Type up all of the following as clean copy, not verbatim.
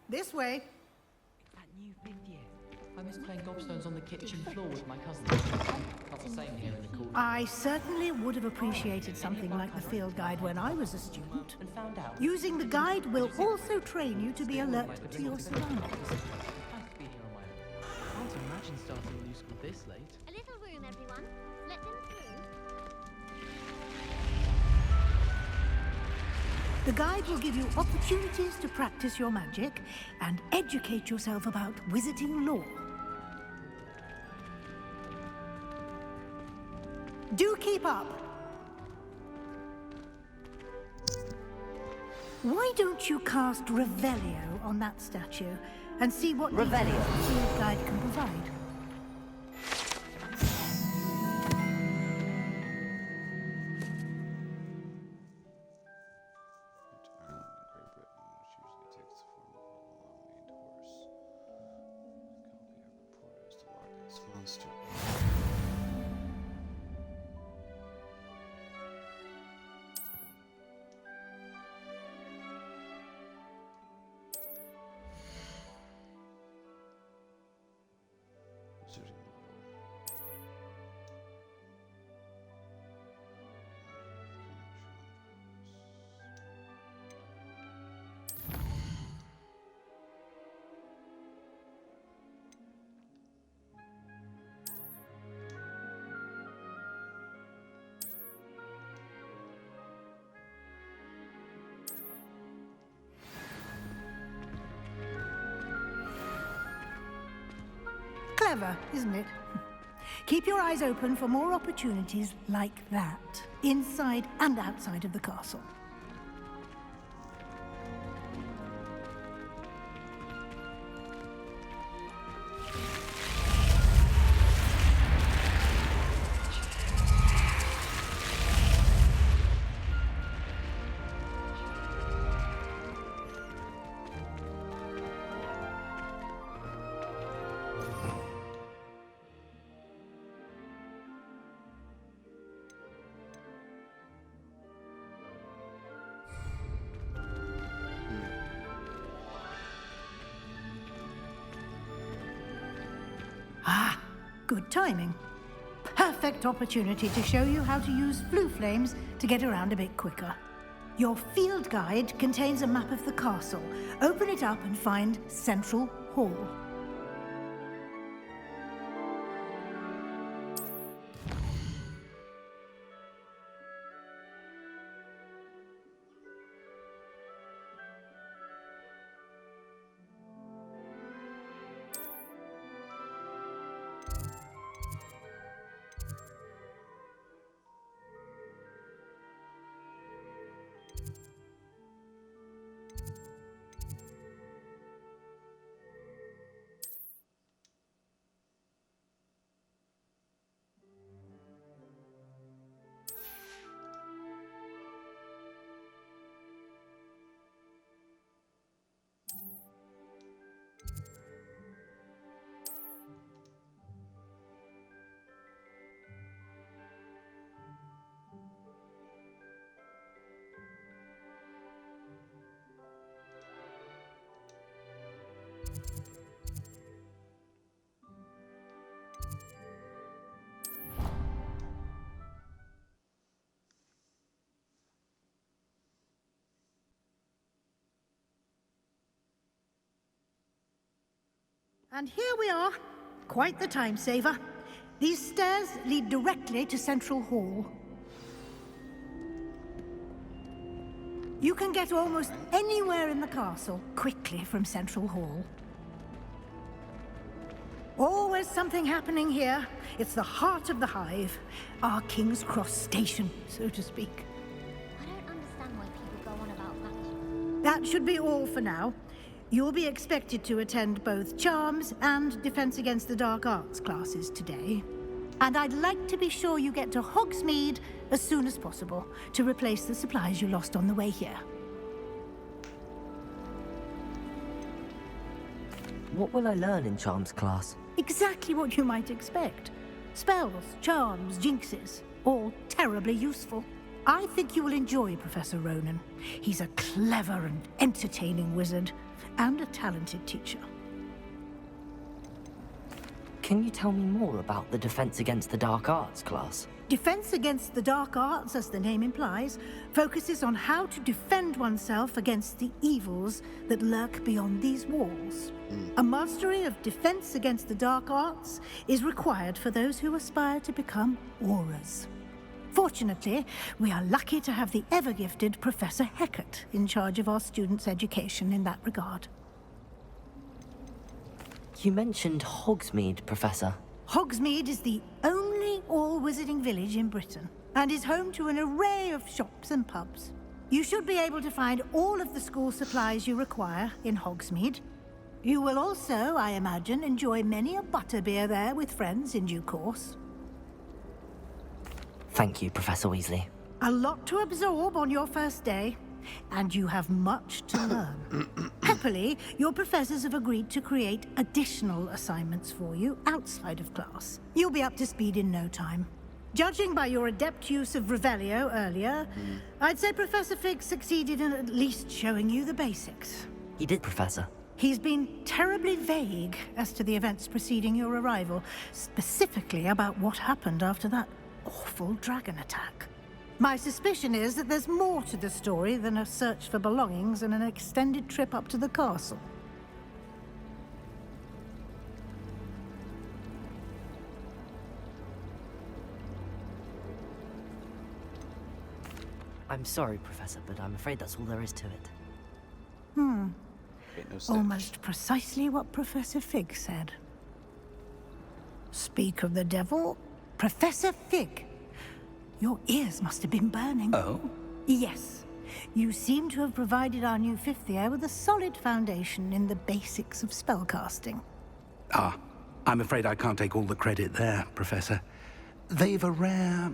This way. That new fifth year. I miss playing gobstones on the kitchen floor with my cousins. Not the same here in the cool. I certainly would have appreciated something like the field guide when I was a student. And found out. Using the guide will also train you to be alert to your surroundings. I could be here on my own. I can't imagine starting a new school this late. A little room, everyone. Let them through. The guide will give you opportunities to practice your magic and educate yourself about wizarding lore. Do keep up! Why don't you cast Revelio on that statue and see what the field guide can provide? Clever, isn't it? Keep your eyes open for more opportunities like that, inside and outside of the castle. Ah, good timing. Perfect opportunity to show you how to use flue flames to get around a bit quicker. Your field guide contains a map of the castle. Open it up and find Central Hall. And here we are. Quite the time saver. These stairs lead directly to Central Hall. You can get almost anywhere in the castle quickly from Central Hall. Always something happening here. It's the heart of the hive. Our King's Cross station, so to speak. I don't understand why people go on about magic. That should be all for now. You'll be expected to attend both Charms and Defense Against the Dark Arts classes today. And I'd like to be sure you get to Hogsmeade as soon as possible to replace the supplies you lost on the way here. What will I learn in Charms class? Exactly what you might expect. Spells, charms, jinxes. all terribly useful. I think you will enjoy Professor Ronan. He's a clever and entertaining wizard, and a talented teacher. Can you tell me more about the Defense Against the Dark Arts class? Defense Against the Dark Arts, as the name implies, focuses on how to defend oneself against the evils that lurk beyond these walls. A mastery of Defense Against the Dark Arts is required for those who aspire to become auras. Fortunately, we are lucky to have the ever-gifted Professor Hecat in charge of our students' education in that regard. You mentioned Hogsmeade, Professor. Hogsmeade is the only all-wizarding village in Britain, and is home to an array of shops and pubs. You should be able to find all of the school supplies you require in Hogsmeade. You will also, I imagine, enjoy many a butterbeer there with friends in due course. Thank you, Professor Weasley. A lot to absorb on your first day, and you have much to learn. Happily, your professors have agreed to create additional assignments for you outside of class. You'll be up to speed in no time. Judging by your adept use of Revelio earlier, I'd say Professor Fig succeeded in at least showing you the basics. He did, Professor. He's been terribly vague as to the events preceding your arrival, specifically about what happened after that awful dragon attack. My suspicion is that there's more to the story than a search for belongings and an extended trip up to the castle. I'm sorry, Professor, but I'm afraid that's all there is to it. Ain't no snitch. Almost precisely what Professor Fig said. Speak of the devil, Professor Fig. Your ears must have been burning. Oh? Yes. You seem to have provided our new fifth year with a solid foundation in the basics of spellcasting. Ah, I'm afraid I can't take all the credit there, Professor. They've a rare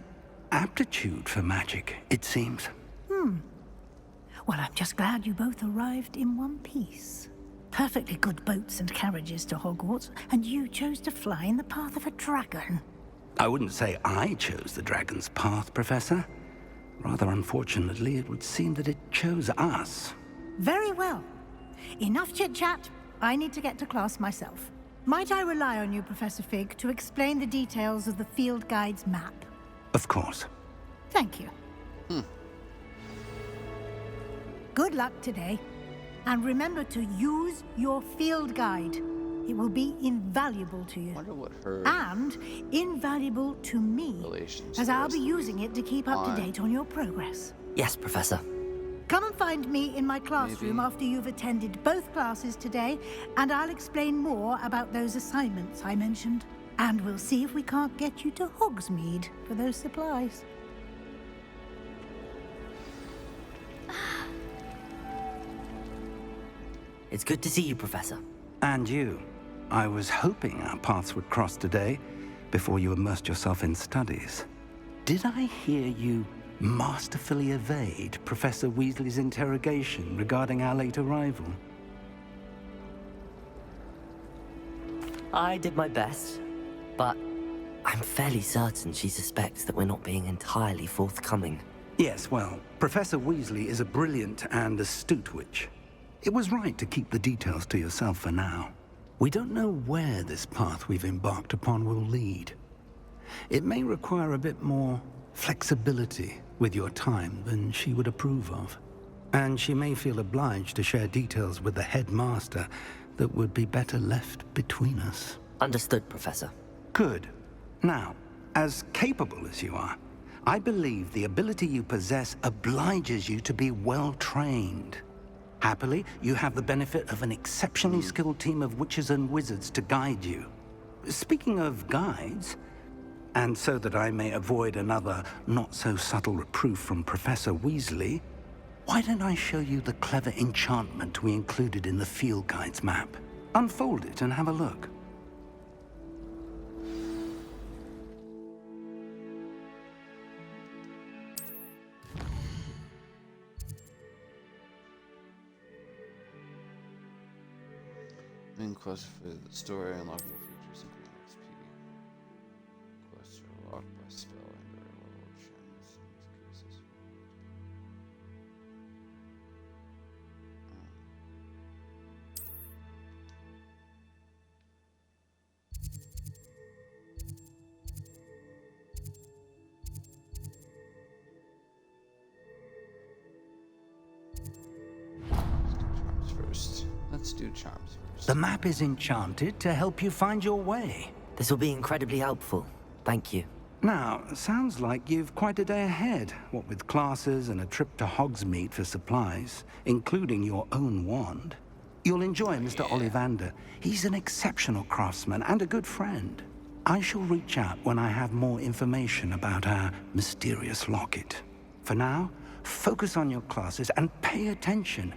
aptitude for magic, it seems. Well, I'm just glad you both arrived in one piece. Perfectly good boats and carriages to Hogwarts, and you chose to fly in the path of a dragon. I wouldn't say I chose the dragon's path, Professor. Rather unfortunately, it would seem that it chose us. Very well. Enough chit-chat. I need to get to class myself. Might I rely on you, Professor Fig, to explain the details of the field guide's map? Of course. Thank you. Good luck today. And remember to use your field guide. It will be invaluable to you. Wonder what her And invaluable to me, relations as to I'll us be using it to keep up Why? to date on your progress. Yes, Professor. Come and find me in my classroom Maybe. after you've attended both classes today, and I'll explain more about those assignments I mentioned. And we'll see if we can't get you to Hogsmeade for those supplies. It's good to see you, Professor. And you. I was hoping our paths would cross today, before you immersed yourself in studies. Did I hear you masterfully evade Professor Weasley's interrogation regarding our late arrival? I did my best, but I'm fairly certain she suspects that we're not being entirely forthcoming. Yes, well, Professor Weasley is a brilliant and astute witch. It was right to keep the details to yourself for now. We don't know where this path we've embarked upon will lead. It may require a bit more flexibility with your time than she would approve of. And she may feel obliged to share details with the headmaster that would be better left between us. Understood, Professor. Good. Now, as capable as you are, I believe the ability you possess obliges you to be well-trained. Happily, you have the benefit of an exceptionally skilled team of witches and wizards to guide you. Speaking of guides, and so that I may avoid another not-so-subtle reproof from Professor Weasley, why don't I show you the clever enchantment we included in the field guide's map? Unfold it and have a look. main quest for the story, unlocking features including XP. Quests are locked by spell and or level do charms first. The map is enchanted to help you find your way. This will be incredibly helpful. Thank you. Now, sounds like you've quite a day ahead, what with classes and a trip to Hogsmeade for supplies, including your own wand. You'll enjoy Mr. Ollivander. He's an exceptional craftsman and a good friend. I shall reach out when I have more information about our mysterious locket. For now, focus on your classes and pay attention.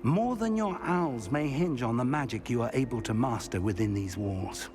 More than your owls may hinge on the magic you are able to master within these walls.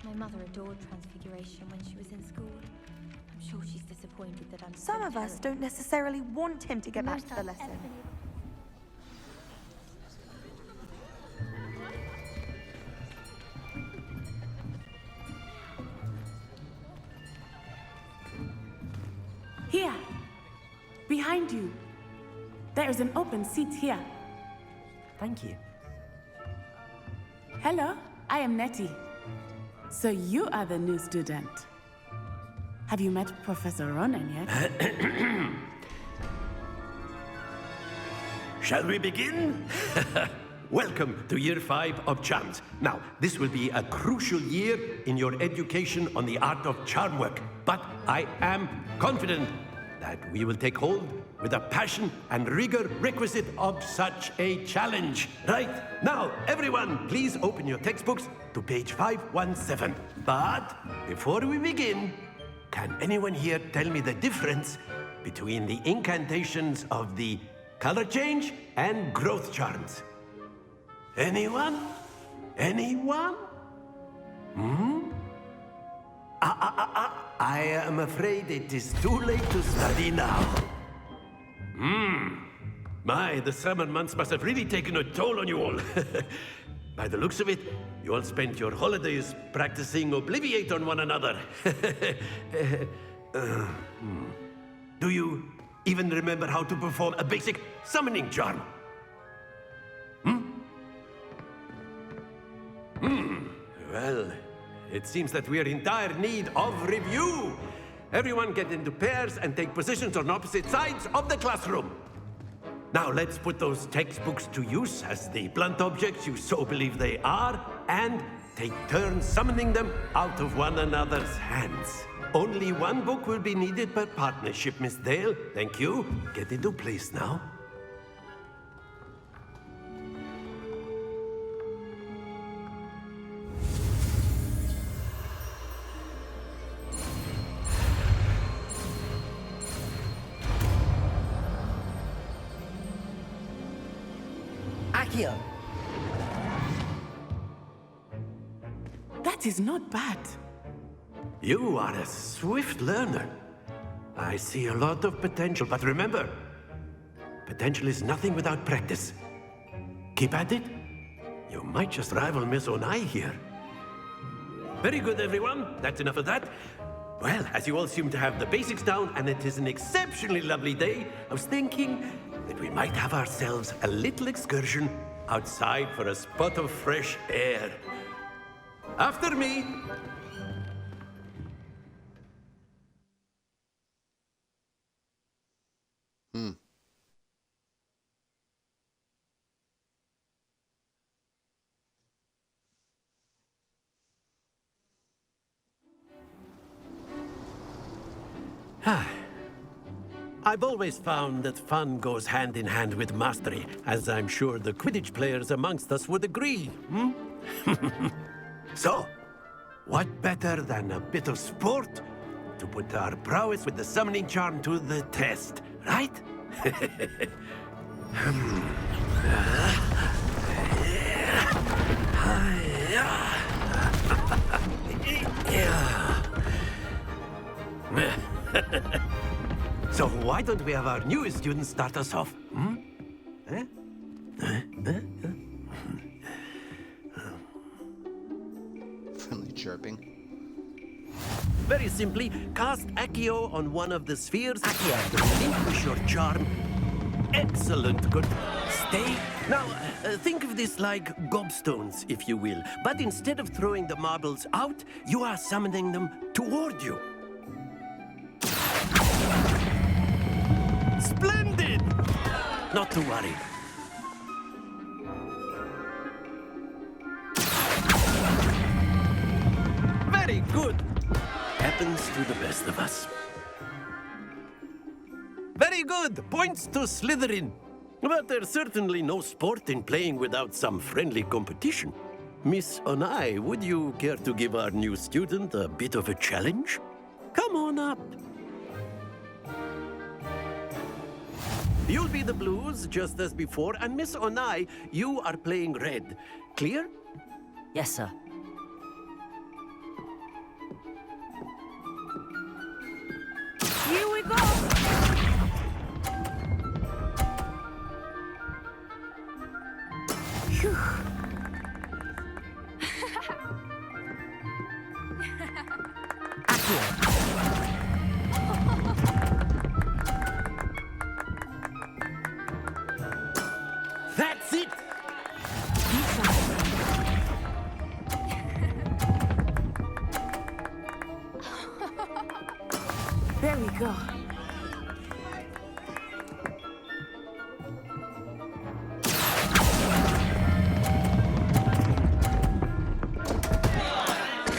My mother adored Transfiguration when she was in school. I'm sure she's disappointed that I'm Some of us don't necessarily want him to get back to the lesson. Here, behind you. There is an open seat here. Thank you. Hello, I am Nettie. So you are the new student. Have you met Professor Ronan yet? Shall we begin? Welcome to Year 5 of Charms. Now, this will be a crucial year in your education on the art of charm work. But I am confident that we will take hold with the passion and rigor requisite of such a challenge. Right, now, everyone, please open your textbooks to page 517. But before we begin, can anyone here tell me the difference between the incantations of the color change and growth charms? Anyone? Anyone? I am afraid it is too late to study now. My, the summer months must have really taken a toll on you all. By the looks of it, you all spent your holidays practicing Obliviate on one another. Do you even remember how to perform a basic summoning charm? Well, it seems that we are in dire need of review. Everyone get into pairs and take positions on opposite sides of the classroom. Now let's put those textbooks to use as the blunt objects you so believe they are, and take turns summoning them out of one another's hands. Only one book will be needed per partnership, Miss Dale. Thank you. Get into place now. Accio! That is not bad. You are a swift learner. I see a lot of potential, but remember, potential is nothing without practice. Keep at it. You might just rival Miss Onai here. Very good, everyone. That's enough of that. Well, as you all seem to have the basics down, and it is an exceptionally lovely day, I was thinking that we might have ourselves a little excursion outside for a spot of fresh air. After me. I've always found that fun goes hand in hand with mastery, as I'm sure the Quidditch players amongst us would agree. So, what better than a bit of sport to put our prowess with the summoning charm to the test, right? So why don't we have our newest student start us off? Hmm? Eh? Friendly chirping. Very simply, cast Accio on one of the spheres. Accio, relinquish your charm. Excellent, good. Stay. Now, think of this like gobstones, if you will. But instead of throwing the marbles out, you are summoning them toward you. Splendid! Not to worry. Very good. Happens to the best of us. Very good. Points to Slytherin. But there's certainly no sport in playing without some friendly competition. Miss Onai, would you care to give our new student a bit of a challenge? Come on up. You'll be the blues, just as before, and Miss Onai, you are playing red. Clear? Yes, sir. Here we go! Phew. That's it! There we go.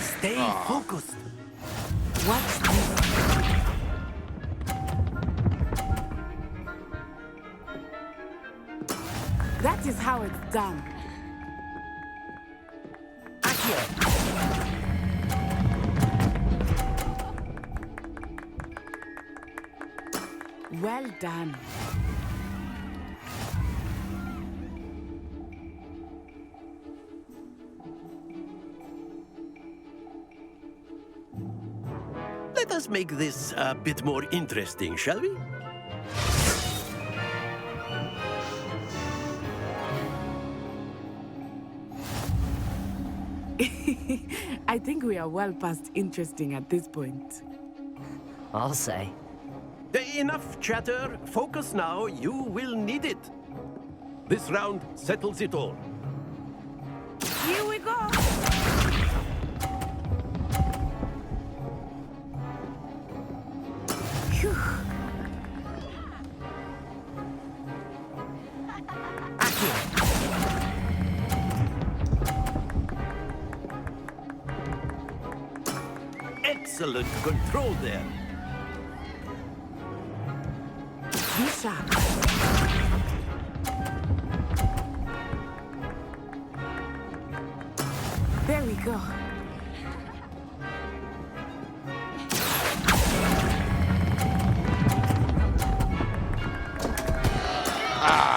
Stay focused. Watch this. That is how it's done. Well done. Let us make this a bit more interesting, shall we? I think we are well past interesting at this point. I'll say. Enough chatter. Focus now. You will need it. This round settles it all. Here we go! Phew. Excellent control there. Be sharp. There we go.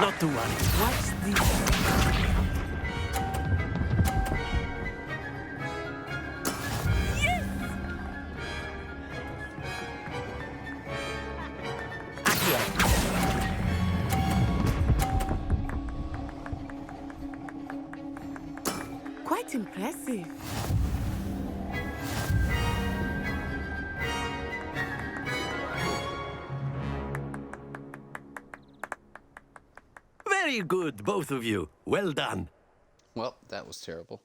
Not to worry. Watch this. Quite impressive. Very good, both of you. Well done. Well, that was terrible.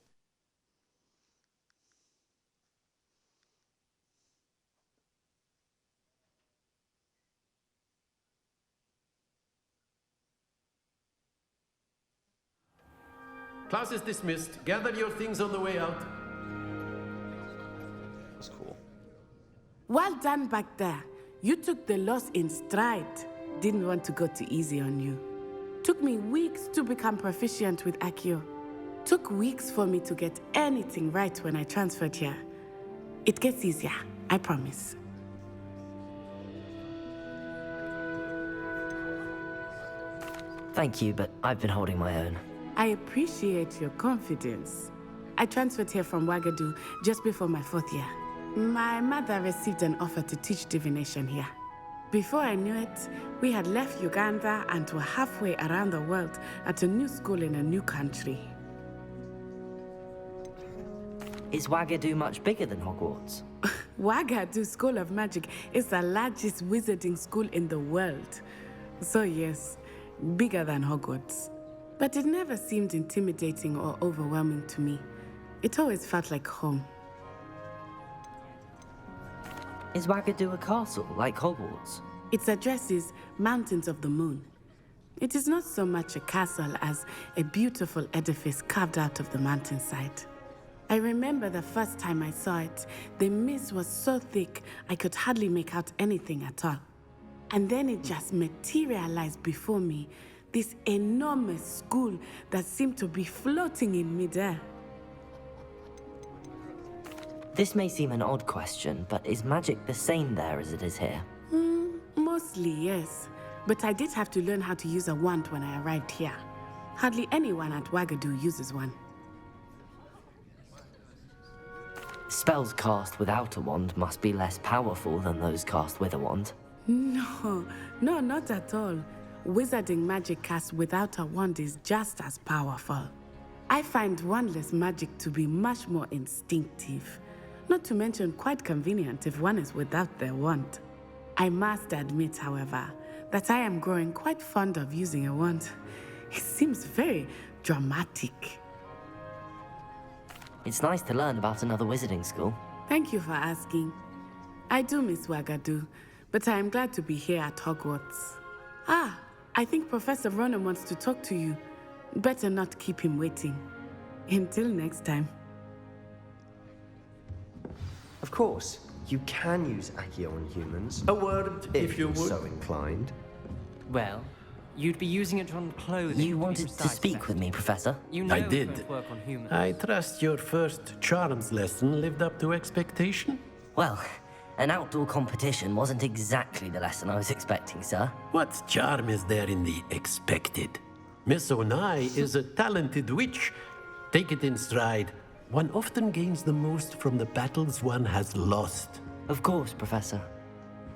Class is dismissed. Gather your things on the way out. That's cool. Well done back there. You took the loss in stride. Didn't want to go too easy on you. Took me weeks to become proficient with Accio. Took weeks for me to get anything right when I transferred here. It gets easier, I promise. Thank you, but I've been holding my own. I appreciate your confidence. I transferred here from Wagadu just before my 4th year. My mother received an offer to teach divination here. Before I knew it, we had left Uganda and were halfway around the world at a new school in a new country. Is Wagadu much bigger than Hogwarts? Wagadu School of Magic is the largest wizarding school in the world. So yes, bigger than Hogwarts. But it never seemed intimidating or overwhelming to me. It always felt like home. Is Wagadu a castle, like Hogwarts? Its address is Mountains of the Moon. It is not so much a castle as a beautiful edifice carved out of the mountainside. I remember the first time I saw it, the mist was so thick I could hardly make out anything at all. And then it just materialized before me, this enormous school that seemed to be floating in midair. This may seem an odd question, but is magic the same there as it is here? Mostly, yes. But I did have to learn how to use a wand when I arrived here. Hardly anyone at Wagadu uses one. Spells cast without a wand must be less powerful than those cast with a wand. No, not at all. Wizarding magic cast without a wand is just as powerful. I find wandless magic to be much more instinctive. Not to mention quite convenient if one is without their wand. I must admit, however, that I am growing quite fond of using a wand. It seems very dramatic. It's nice to learn about another wizarding school. Thank you for asking. I do miss Wagadu, but I am glad to be here at Hogwarts. Ah, I think Professor Ronan wants to talk to you. Better not keep him waiting. Until next time. Of course, you can use Accio on humans. A word, if you you're would. so inclined. Well, you'd be using it on clothing. You wanted to speak with me, Professor? You know I it did. won't work on humans. I trust your first charms lesson lived up to expectation? Well, an outdoor competition wasn't exactly the lesson I was expecting, sir. What charm is there in the expected? Miss Onai is a talented witch. Take it in stride. One often gains the most from the battles one has lost. Of course, Professor.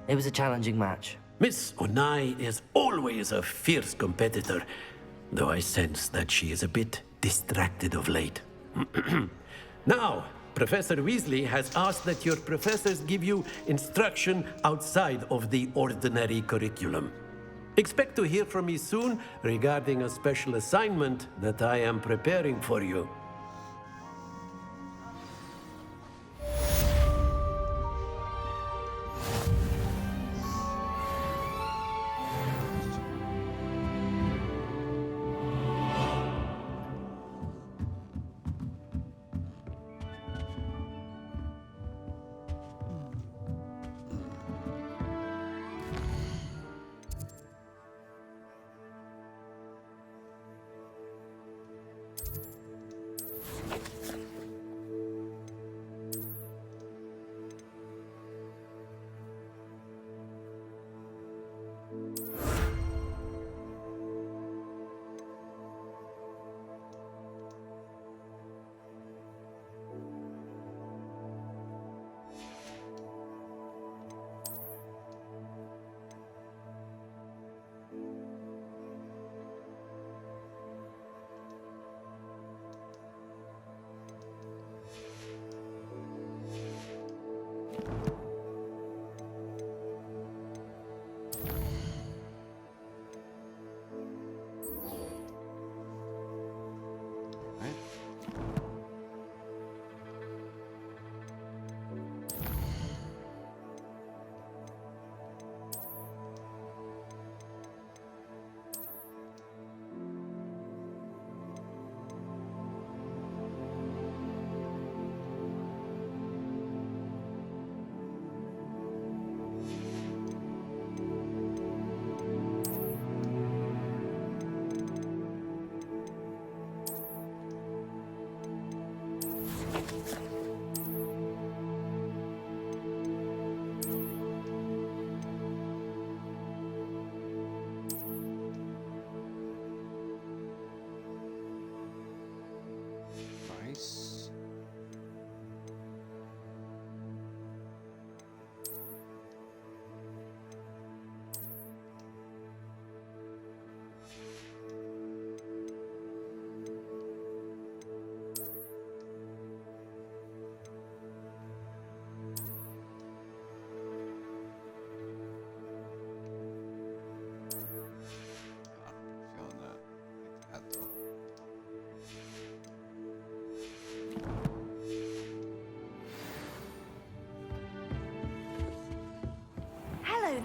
It was a challenging match. Miss Onai is always a fierce competitor, though I sense that she is a bit distracted of late. Now, Professor Weasley has asked that your professors give you instruction outside of the ordinary curriculum. Expect to hear from me soon regarding a special assignment that I am preparing for you.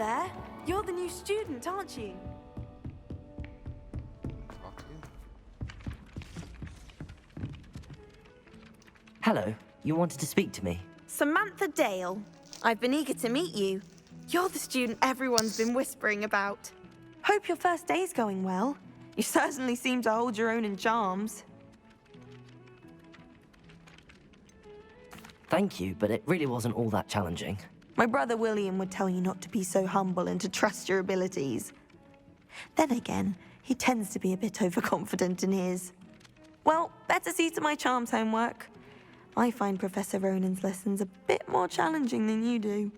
there. You're the new student, aren't you? Hello, you wanted to speak to me? Samantha Dale. I've been eager to meet you. You're the student everyone's been whispering about. Hope your first day's going well. You certainly seem to hold your own in charms. Thank you, but it really wasn't all that challenging. My brother William would tell you not to be so humble and to trust your abilities. Then again, he tends to be a bit overconfident in his. Well, better see to my charms homework. I find Professor Ronan's lessons a bit more challenging than you do.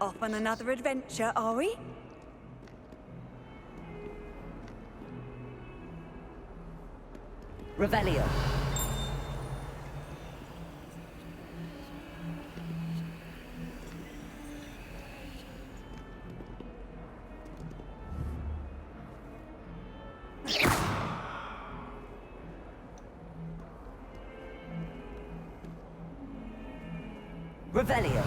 Off on another adventure, are we? Revelio. Revelio.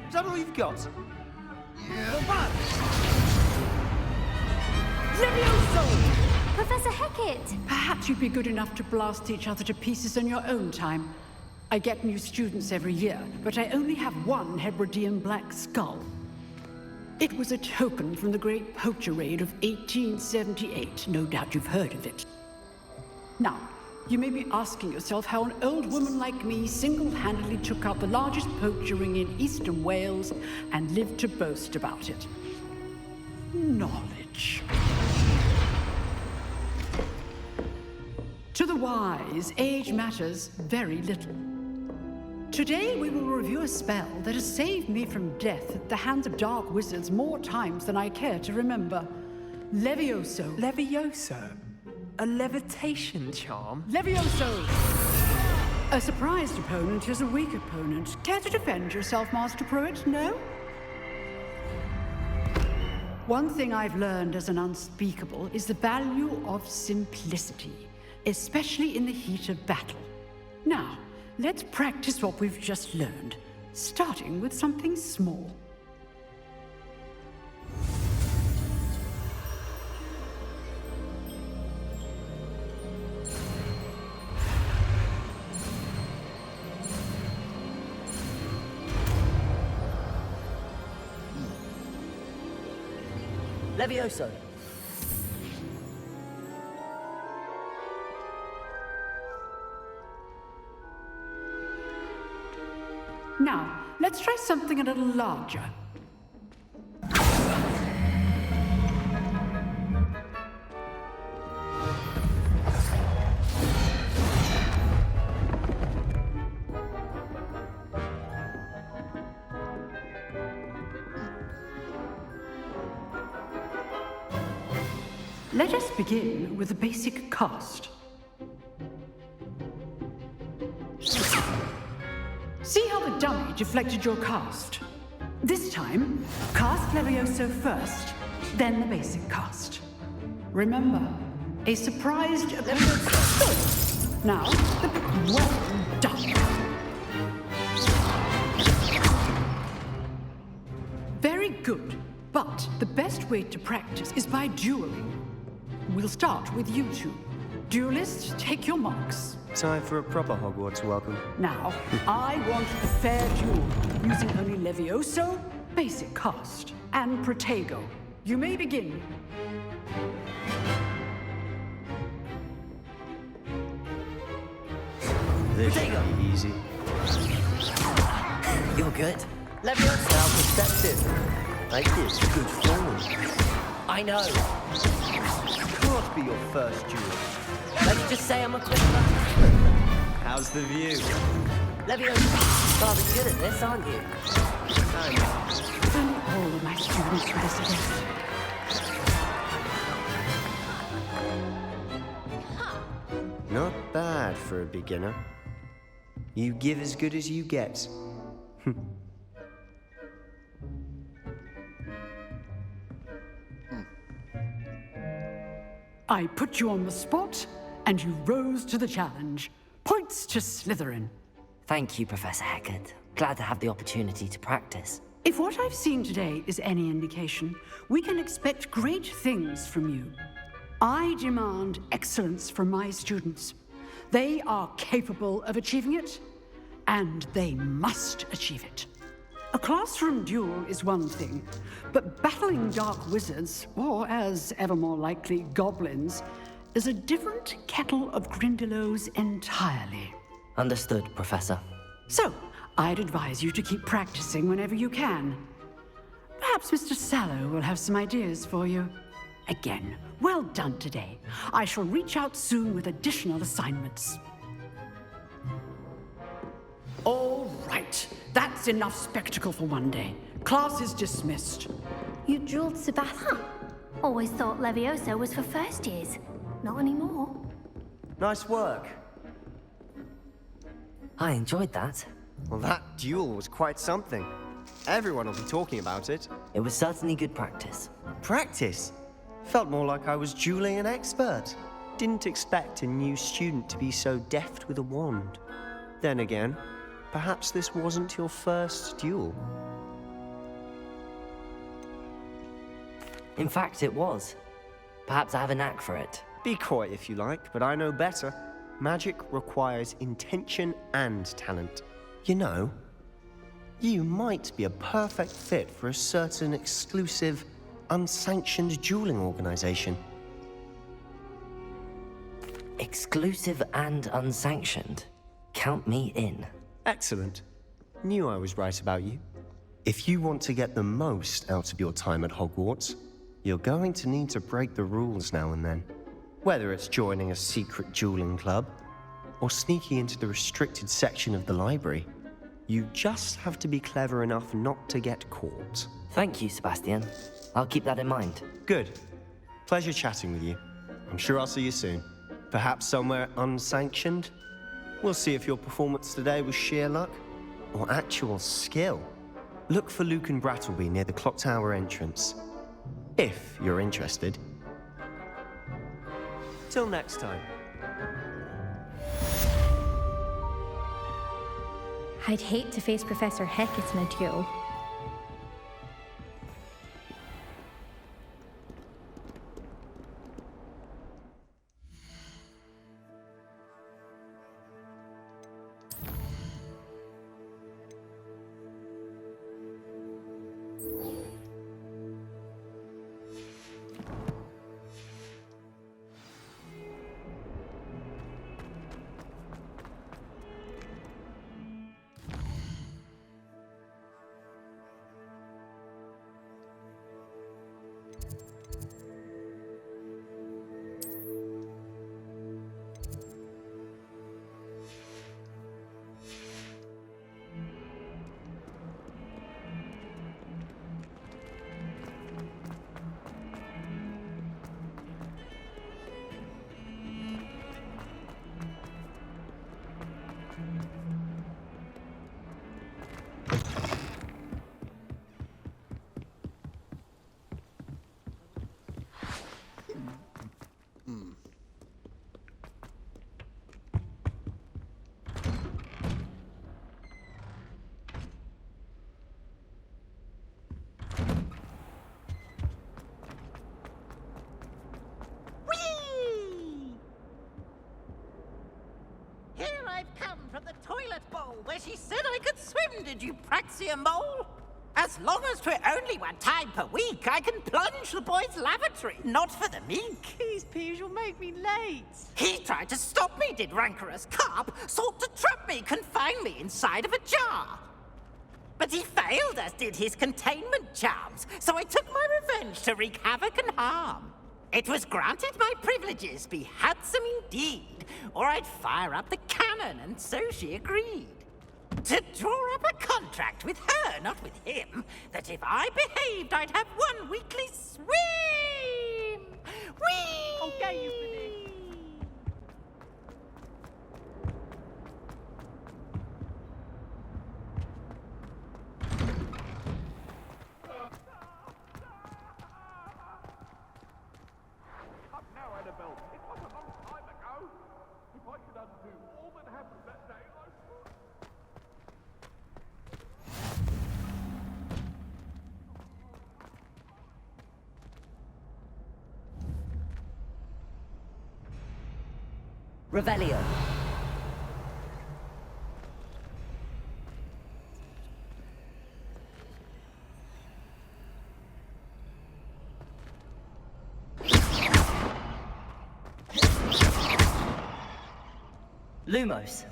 Is that all you've got? Professor Hecat! Perhaps you'd be good enough to blast each other to pieces in your own time. I get new students every year, but I only have one Hebridean black skull. It was a token from the Great Poacher Raid of 1878. No doubt you've heard of it. Now, you may be asking yourself how an old woman like me single-handedly took out the largest poacher ring in eastern Wales and lived to boast about it. Knowledge. To the wise, age matters very little. Today we will review a spell that has saved me from death at the hands of dark wizards more times than I care to remember. Levioso. Levioso? A levitation charm? Levioso! A surprised opponent is a weak opponent. Care to defend yourself, Master Pruitt? No? One thing I've learned as an unspeakable is the value of simplicity, especially in the heat of battle. Now, let's practice what we've just learned, starting with something small. Levioso. Now, let's try something a little larger. Let us begin with a basic cast. See how the dummy deflected your cast? This time, cast Levioso first, then the basic cast. Remember, a surprised Levioso. Now, well done. good. But the best way to practice is by dueling. We'll start with you two. Duelists, take your marks. Time for a proper Hogwarts welcome. Now, I want a fair duel, using only Levioso, basic cast, and Protego. You may begin. This should be easy. You're good. Leviosa. Now perspective. Thank you. Good form. I know. Must be your first duel. Let's just say I'm a quick How's the view? Leviosa, rather good at this, aren't you? If only all of my students were this adept. Not bad for a beginner. You give as good as you get. I put you on the spot, and you rose to the challenge. Points to Slytherin. Thank you, Professor Hecat. Glad to have the opportunity to practice. If what I've seen today is any indication, we can expect great things from you. I demand excellence from my students. They are capable of achieving it, and they must achieve it. A classroom duel is one thing, but battling dark wizards, or as ever more likely, goblins, is a different kettle of Grindylows entirely. Understood, Professor. So, I'd advise you to keep practicing whenever you can. Perhaps Mr. Sallow will have some ideas for you. Again, well done today. I shall reach out soon with additional assignments. All right, that's enough spectacle for one day. Class is dismissed. You drilled Sebastian. Always thought Levioso was for first years. Not anymore. Nice work. I enjoyed that. Well, that duel was quite something. Everyone will be talking about it. It was certainly good practice. Practice? Felt more like I was dueling an expert. Didn't expect a new student to be so deft with a wand. Then again, perhaps this wasn't your first duel. In fact, it was. Perhaps I have a knack for it. Be coy if you like, but I know better. Magic requires intention and talent. You know, you might be a perfect fit for a certain exclusive, unsanctioned dueling organization. Exclusive and unsanctioned? Count me in. Excellent. Knew I was right about you. If you want to get the most out of your time at Hogwarts, you're going to need to break the rules now and then. Whether it's joining a secret dueling club, or sneaking into the restricted section of the library, you just have to be clever enough not to get caught. Thank you, Sebastian. I'll keep that in mind. Good. Pleasure chatting with you. I'm sure I'll see you soon. Perhaps somewhere unsanctioned? We'll see if your performance today was sheer luck or actual skill. Look for Luke and Brattleby near the clock tower entrance. If you're interested. Till next time. I'd hate to face Professor Hecat in a duel. the toilet bowl where she said I could swim, did you praxia mole? As long as 'twere only one time per week, I can plunge the boy's lavatory, not for the meek. These peas will make me late. He tried to stop me, did rancorous carp, sought to trap me, confine me inside of a jar. But he failed, as did his containment charms, so I took my revenge to wreak havoc and harm. It was granted my privileges be handsome indeed, or I'd fire up the cannon, and so she agreed. To draw up a contract with her, not with him, that if I behaved, I'd have one weekly swim! Whee! Okay, you finish. Revelio. Lumos.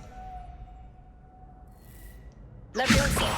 Leviosa.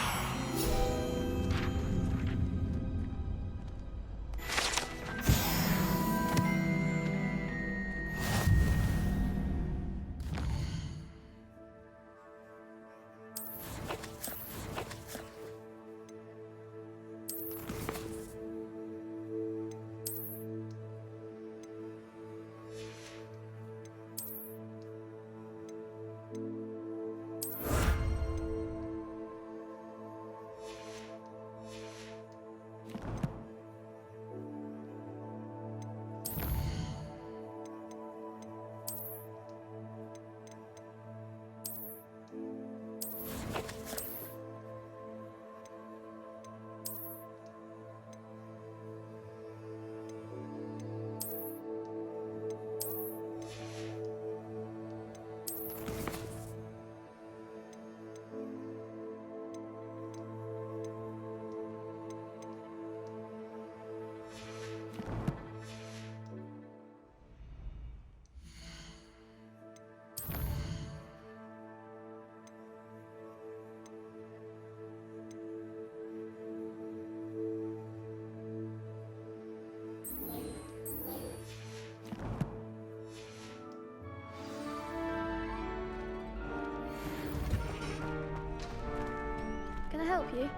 Can I help you?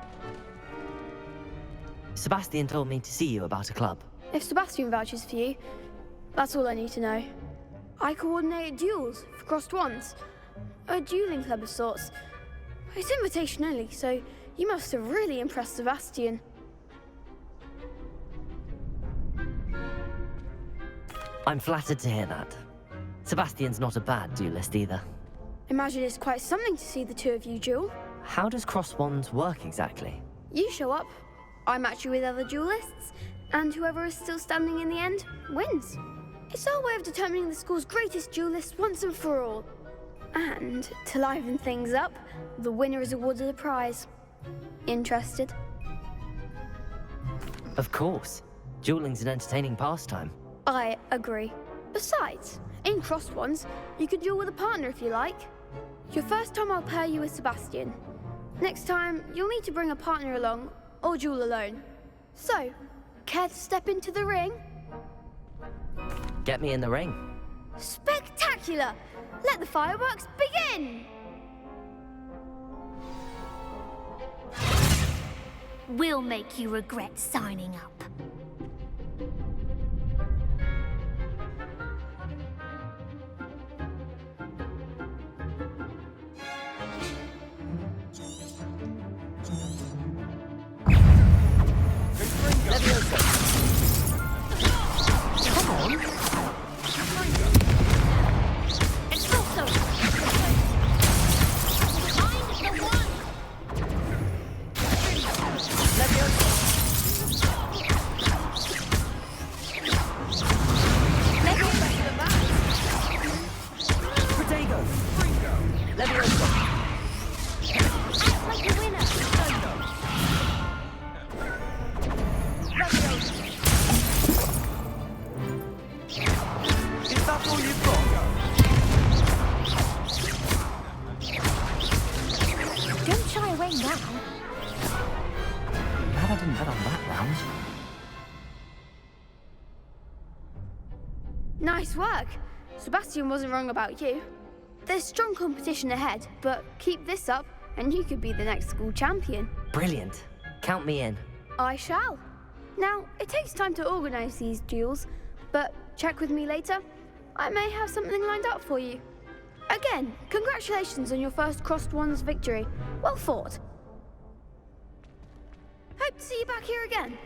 Sebastian told me to see you about a club. If Sebastian vouches for you, that's all I need to know. I coordinate duels for crossed wands. A dueling club of sorts. It's invitation only, so you must have really impressed Sebastian. I'm flattered to hear that. Sebastian's not a bad duelist either. Imagine it's quite something to see the two of you duel. How does cross wands work exactly? You show up, I match you with other duelists, and whoever is still standing in the end wins. It's our way of determining the school's greatest duelist once and for all. And to liven things up, the winner is awarded a prize. Interested? Of course. Dueling's an entertaining pastime. I agree. Besides, in crossed wands, you could duel with a partner if you like. Your first time I'll pair you with Sebastian. Next time, you'll need to bring a partner along, or duel alone. So, care to step into the ring? Get me in the ring. Spectacular! Let the fireworks begin! We'll make you regret signing up. Come on. It's also find the one. around. Nice work. Sebastian wasn't wrong about you. There's strong competition ahead, but keep this up and you could be the next school champion. Brilliant. Count me in. I shall. Now, it takes time to organise these duels, but check with me later. I may have something lined up for you. Again, congratulations on your first Crossed Wands victory. Well fought. Hope to see you back here again.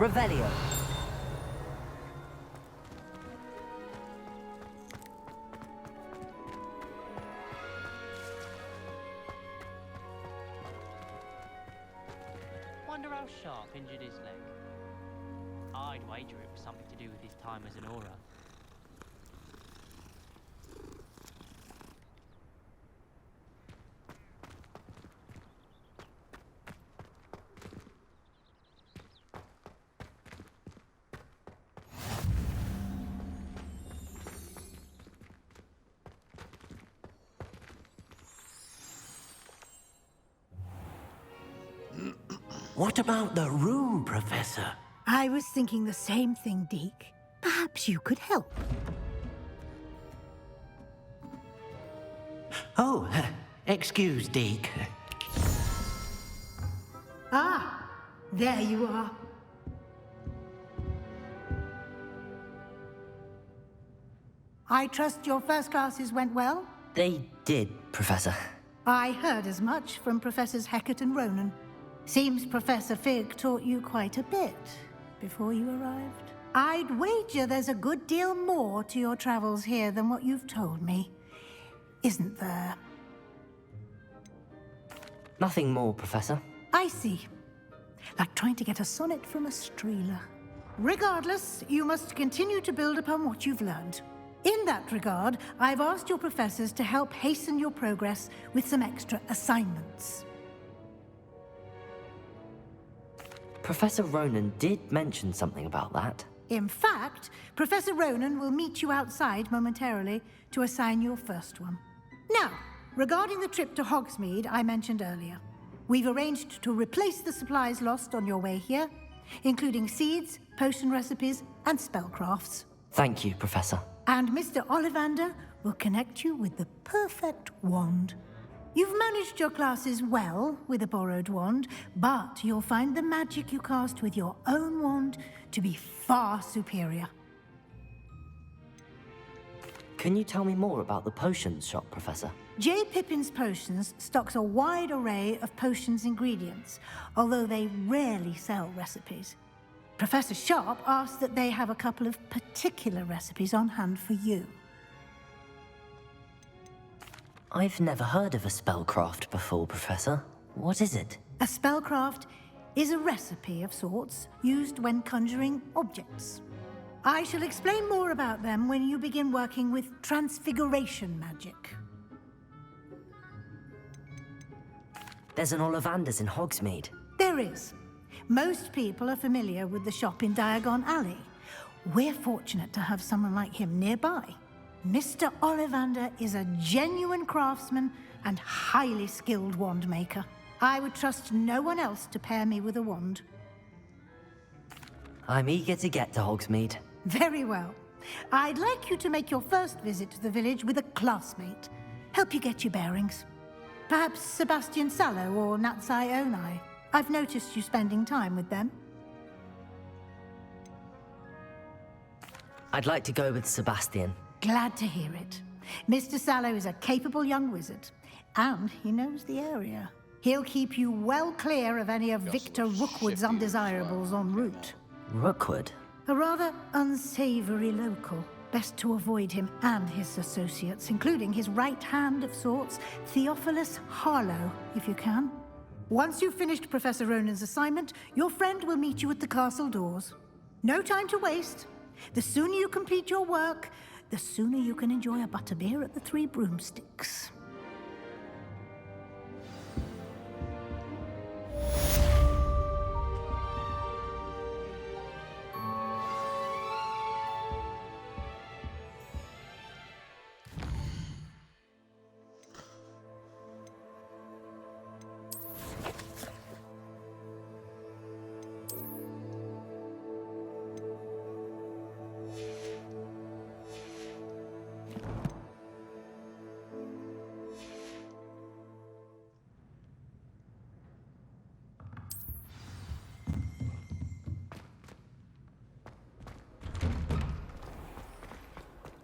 Revelio. Wonder how Sharp injured his leg. I'd wager it was something to do with his time as an aura. What about the room, Professor? I was thinking the same thing, Deke. Perhaps you could help. Oh, excuse, Deke. Ah, there you are. I trust your first classes went well? They did, Professor. I heard as much from Professors Hecat and Ronan. Seems Professor Fig taught you quite a bit before you arrived. I'd wager there's a good deal more to your travels here than what you've told me. Isn't there? Nothing more, Professor. I see. Like trying to get a sonnet from a streeler. Regardless, you must continue to build upon what you've learned. In that regard, I've asked your professors to help hasten your progress with some extra assignments. Professor Ronan did mention something about that. In fact, Professor Ronan will meet you outside momentarily to assign your first one. Now, regarding the trip to Hogsmeade I mentioned earlier, we've arranged to replace the supplies lost on your way here, including seeds, potion recipes, and spellcrafts. Thank you, Professor. And Mr. Ollivander will connect you with the perfect wand. You've managed your classes well with a borrowed wand, but you'll find the magic you cast with your own wand to be far superior. Can you tell me more about the potions shop, Professor? J. Pippin's Potions stocks a wide array of potions ingredients, although they rarely sell recipes. Professor Sharp asked that they have a couple of particular recipes on hand for you. I've never heard of a spellcraft before, Professor. What is it? A spellcraft is a recipe of sorts used when conjuring objects. I shall explain more about them when you begin working with transfiguration magic. There's an Ollivanders in Hogsmeade. There is. Most people are familiar with the shop in Diagon Alley. We're fortunate to have someone like him nearby. Mr. Ollivander is a genuine craftsman and highly skilled wand maker. I would trust no one else to pair me with a wand. I'm eager to get to Hogsmeade. Very well. I'd like you to make your first visit to the village with a classmate. Help you get your bearings. Perhaps Sebastian Sallow or Natsai Onai. I've noticed you spending time with them. I'd like to go with Sebastian. Glad to hear it. Mr. Sallow is a capable young wizard, and he knows the area. He'll keep you well clear of any of Victor Rookwood's undesirables en route. Rookwood? A rather unsavory local. Best to avoid him and his associates, including his right hand of sorts, Theophilus Harlow, if you can. Once you've finished Professor Ronan's assignment, your friend will meet you at the castle doors. No time to waste. The sooner you complete your work, the sooner you can enjoy a butterbeer at the Three Broomsticks.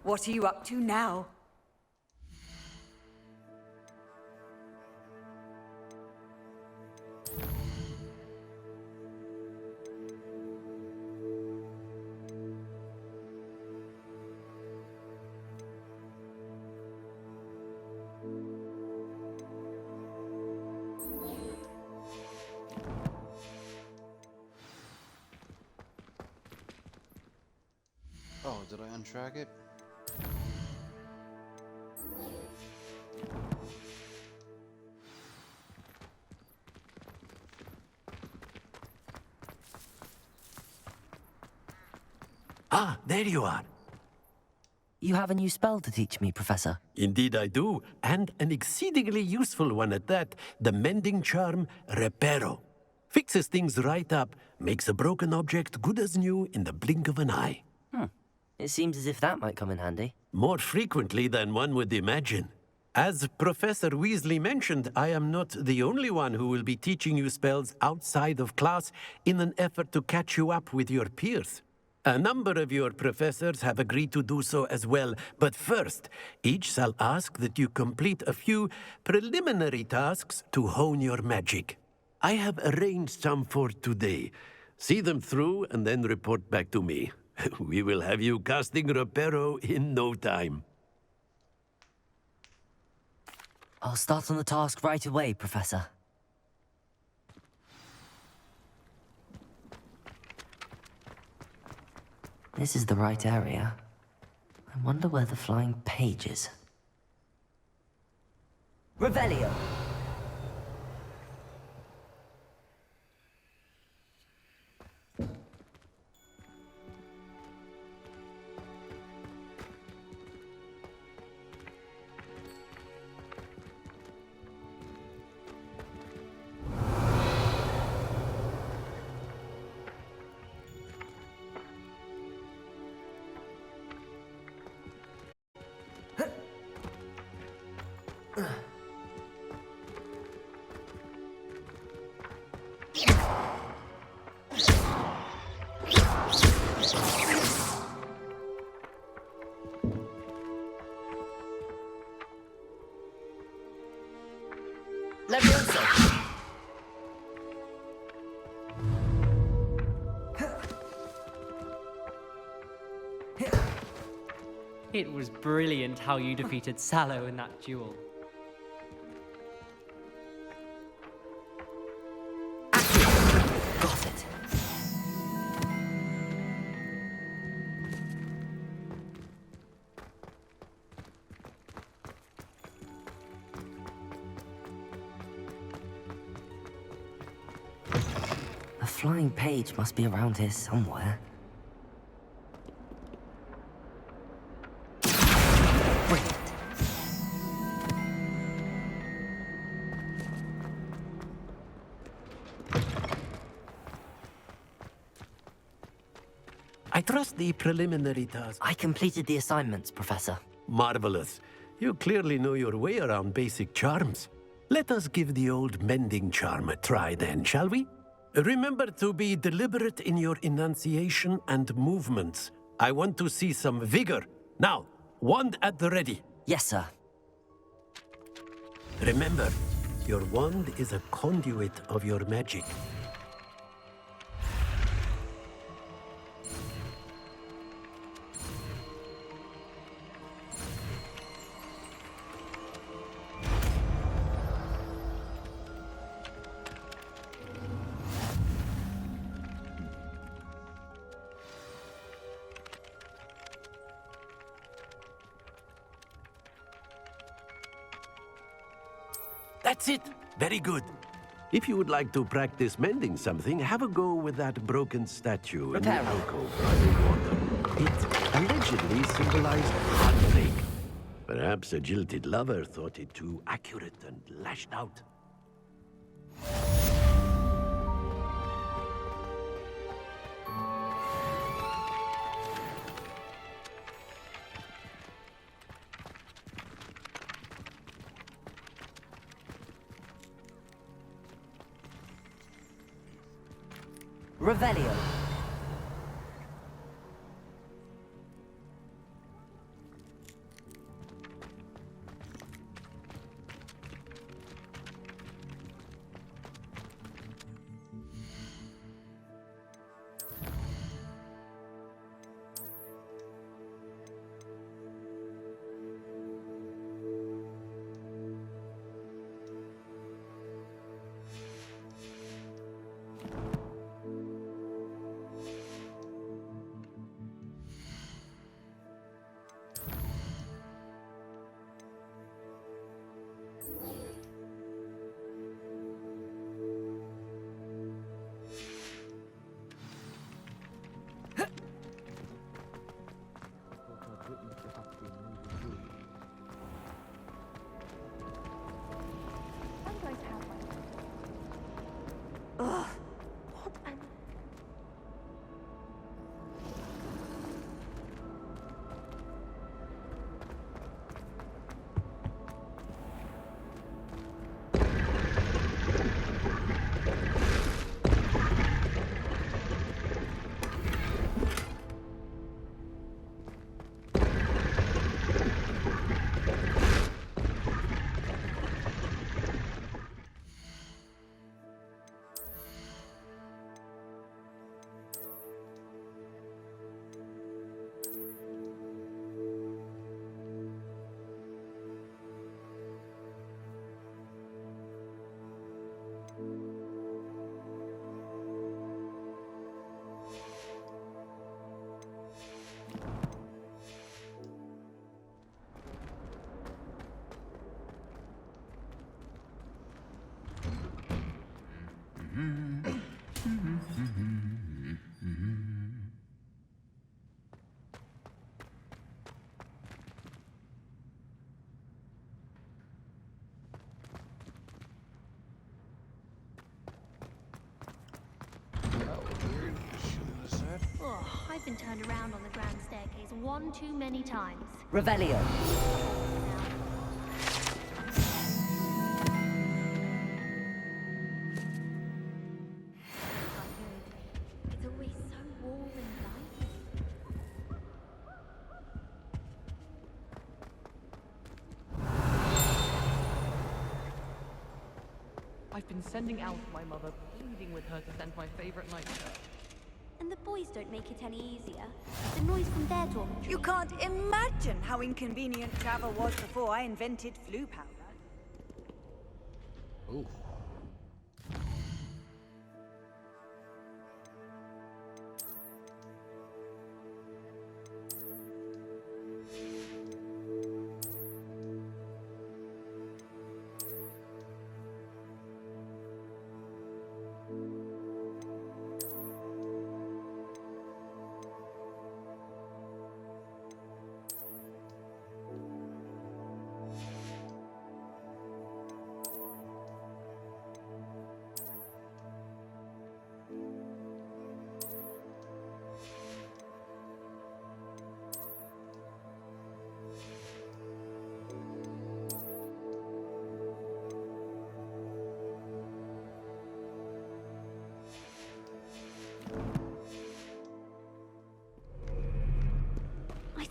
What are you up to now? Oh, did I untrack it? Ah, there you are. You have a new spell to teach me, Professor. Indeed I do, and an exceedingly useful one at that, the mending charm Reparo. Fixes things right up, makes a broken object good as new in the blink of an eye. It seems as if that might come in handy. More frequently than one would imagine. As Professor Weasley mentioned, I am not the only one who will be teaching you spells outside of class in an effort to catch you up with your peers. A number of your professors have agreed to do so as well, but first, each shall ask that you complete a few preliminary tasks to hone your magic. I have arranged some for today. See them through and then report back to me. We will have you casting Reparo in no time. I'll start on the task right away, Professor. This is the right area. I wonder where the flying page is. Revelio! It was brilliant how you defeated Sallow in that duel. flying page must be around here somewhere. I trust the preliminary task. I completed the assignments, Professor. Marvelous. You clearly know your way around basic charms. Let us give the old mending charm a try then, shall we? Remember to be deliberate in your enunciation and movements. I want to see some vigor. Now, wand at the ready. Yes, sir. Remember, your wand is a conduit of your magic. That's it. Very good. If you would like to practice mending something, have a go with that broken statue in the alcove running water. It allegedly symbolized heartbreak. Perhaps a jilted lover thought it too accurate and lashed out. Revelio. Ugh. What an... Oh, I've been turned around on the grand staircase one too many times. Revelio. It's always so warm and light. I've been sending out my mother, pleading with her to send my favorite night shirt. And the boys don't make it any easier. The noise from their dormitory. You can't imagine how inconvenient travel was before I invented flu powder. Ooh.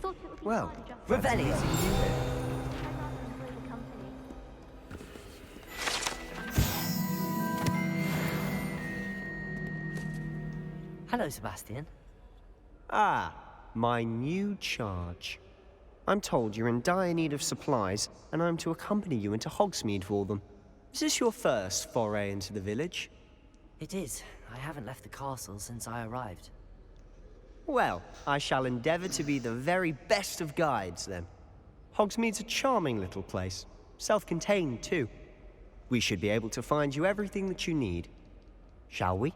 thought it would be Well, fun just Revelio. I'd rather enjoy the company. Hello, Sebastian. Ah, my new charge. I'm told you're in dire need of supplies, and I'm to accompany you into Hogsmeade for them. Is this your first foray into the village? It is. I haven't left the castle since I arrived. Well, I shall endeavour to be the very best of guides, then. Hogsmeade's a charming little place. Self-contained, too. We should be able to find you everything that you need. Shall we?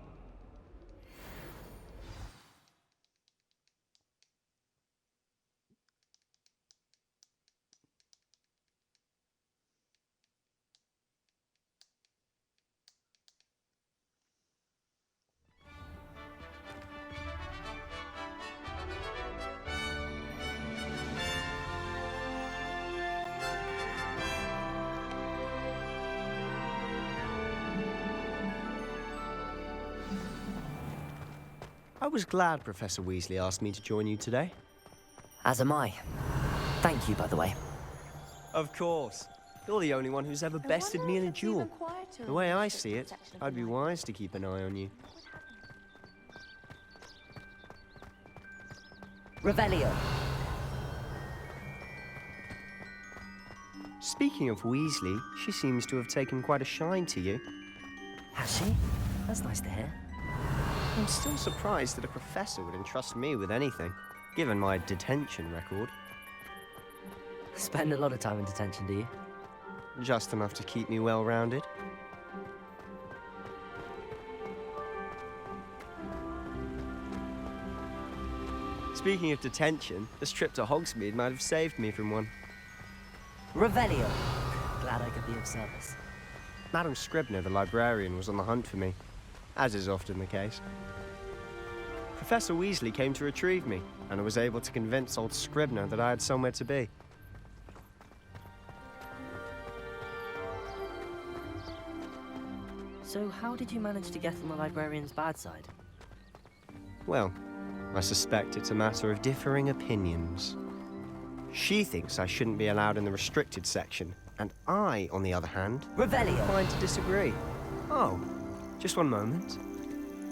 I was glad Professor Weasley asked me to join you today. As am I. Thank you, by the way. Of course. You're the only one who's ever bested me in a duel. The way I see it, I'd be wise to keep an eye on you. Revelio. Speaking of Weasley, she seems to have taken quite a shine to you. Has she? That's nice to hear. I'm still surprised that a professor would entrust me with anything, given my detention record. Spend a lot of time in detention, do you? Just enough to keep me well-rounded. Speaking of detention, this trip to Hogsmeade might have saved me from one. Revelio. Glad I could be of service. Madam Scribner, the librarian, was on the hunt for me, as is often the case. Professor Weasley came to retrieve me, and I was able to convince old Scribner that I had somewhere to be. So how did you manage to get on the librarian's bad side? Well, I suspect it's a matter of differing opinions. She thinks I shouldn't be allowed in the restricted section, and I, on the other hand, Revelio. inclined to disagree. Oh, just one moment.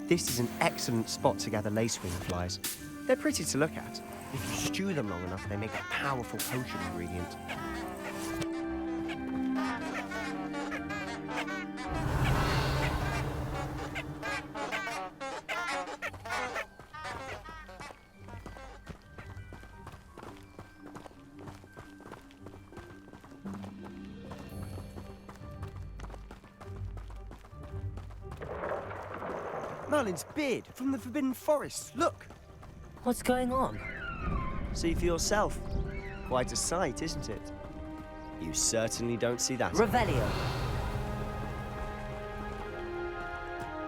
This is an excellent spot to gather lacewing flies. They're pretty to look at. If you stew them long enough, they make a powerful potion ingredient. Merlin's beard from the Forbidden Forest. Look! What's going on? See for yourself. Quite a sight, isn't it? You certainly don't see that. Revelio.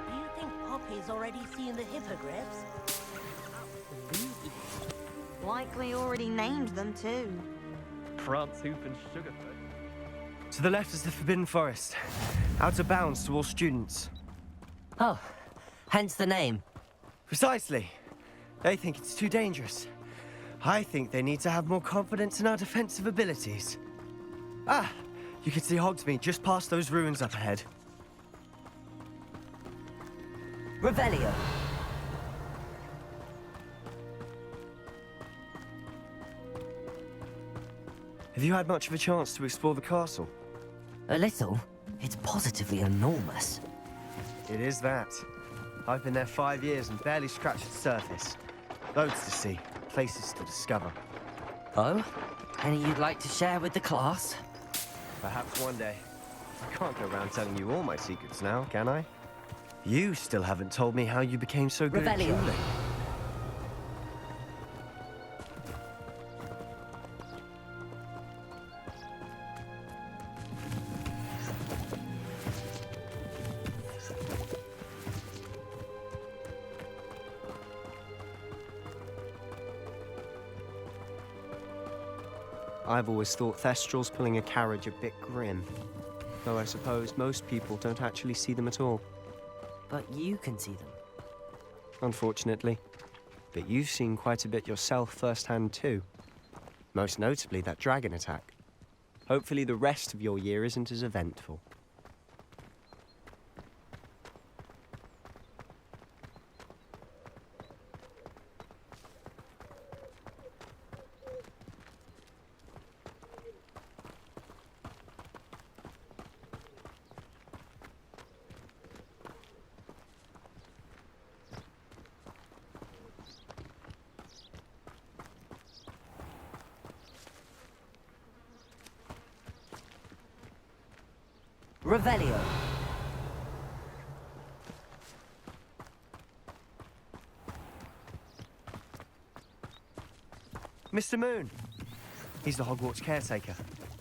Do you think Poppy's already seen the hippogriffs? Likely already named them too. Prance, Hoop, and Sugarfoot. To the left is the Forbidden Forest. Out of bounds to all students. Oh, hence the name. Precisely. They think it's too dangerous. I think they need to have more confidence in our defensive abilities. Ah, you can see Hogsmeade just past those ruins up ahead. Revelio. Have you had much of a chance to explore the castle? A little. It's positively enormous. It is that. I've been there 5 years and barely scratched the surface. Loads to see, places to discover. Oh? Any you'd like to share with the class? Perhaps one day. I can't go around telling you all my secrets now, can I? You still haven't told me how you became so good at Revelio. dueling. I've always thought Thestrals pulling a carriage a bit grim. Though I suppose most people don't actually see them at all. But you can see them. Unfortunately. But you've seen quite a bit yourself firsthand too. Most notably that dragon attack. Hopefully the rest of your year isn't as eventful. Revelio. Mr. Moon. He's the Hogwarts caretaker.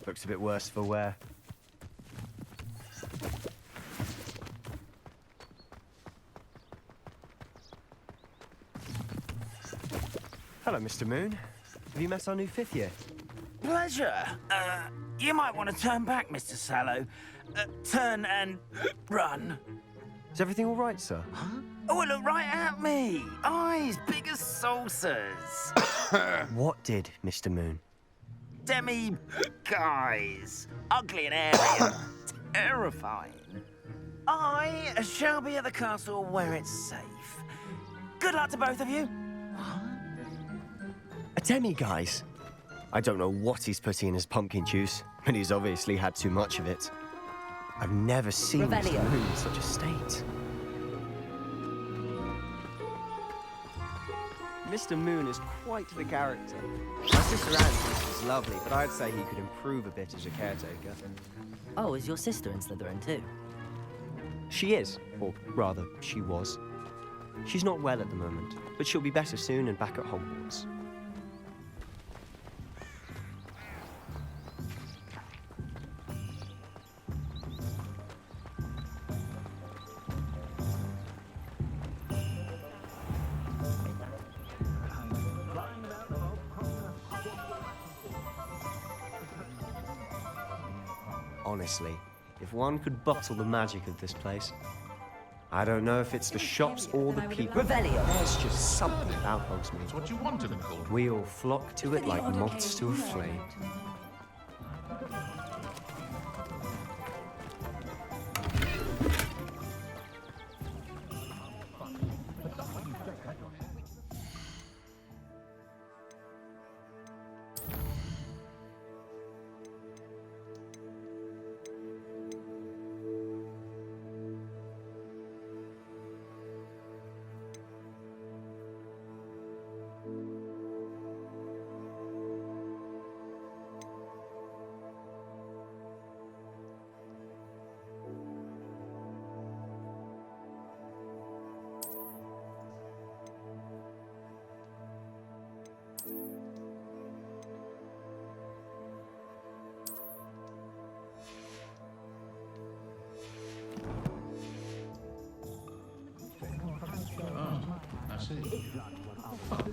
Looks a bit worse for wear. Hello, Mr. Moon. Have you met our new 5th year? Pleasure. You might want to turn back, Mr. Sallow. Turn and run. Is everything all right, sir? Oh, look right at me. Eyes big as saucers. What did, Mr. Moon? Demi guys. Ugly and airy and terrifying. I shall be at the castle where it's safe. Good luck to both of you. A demi-guise? I don't know what he's putting in his pumpkin juice, but he's obviously had too much of it. I've never seen Mr. Moon in such a state. Mr. Moon is quite the character. My sister Anne is lovely, but I'd say he could improve a bit as a caretaker. Oh, is your sister in Slytherin too? She is, or rather, she was. She's not well at the moment, but she'll be better soon and back at Hogwarts. Honestly, if one could bottle the magic of this place, I don't know if it's the shops or the people. Revelio. There's just something about Hogsmeade. That's what you wanted them called. We all flock to it like moths to a flame.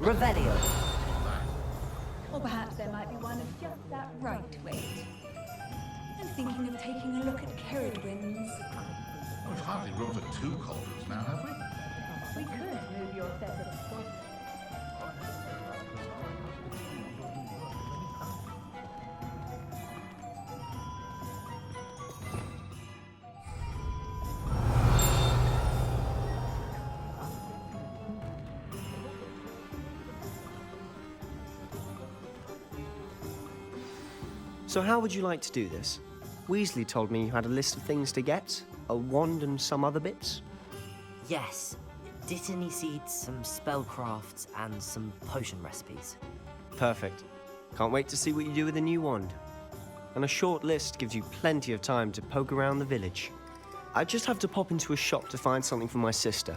Revelio. Or perhaps there might be one of just that right weight. I'm thinking of taking a look at Cerridwen's. We've hardly room for 2 cauldrons now, have we? We could move your set of spots. So how would you like to do this? Weasley told me you had a list of things to get, a wand and some other bits. Yes. Dittany seeds, some spellcrafts, and some potion recipes. Perfect. Can't wait to see what you do with the new wand. And a short list gives you plenty of time to poke around the village. I just have to pop into a shop to find something for my sister.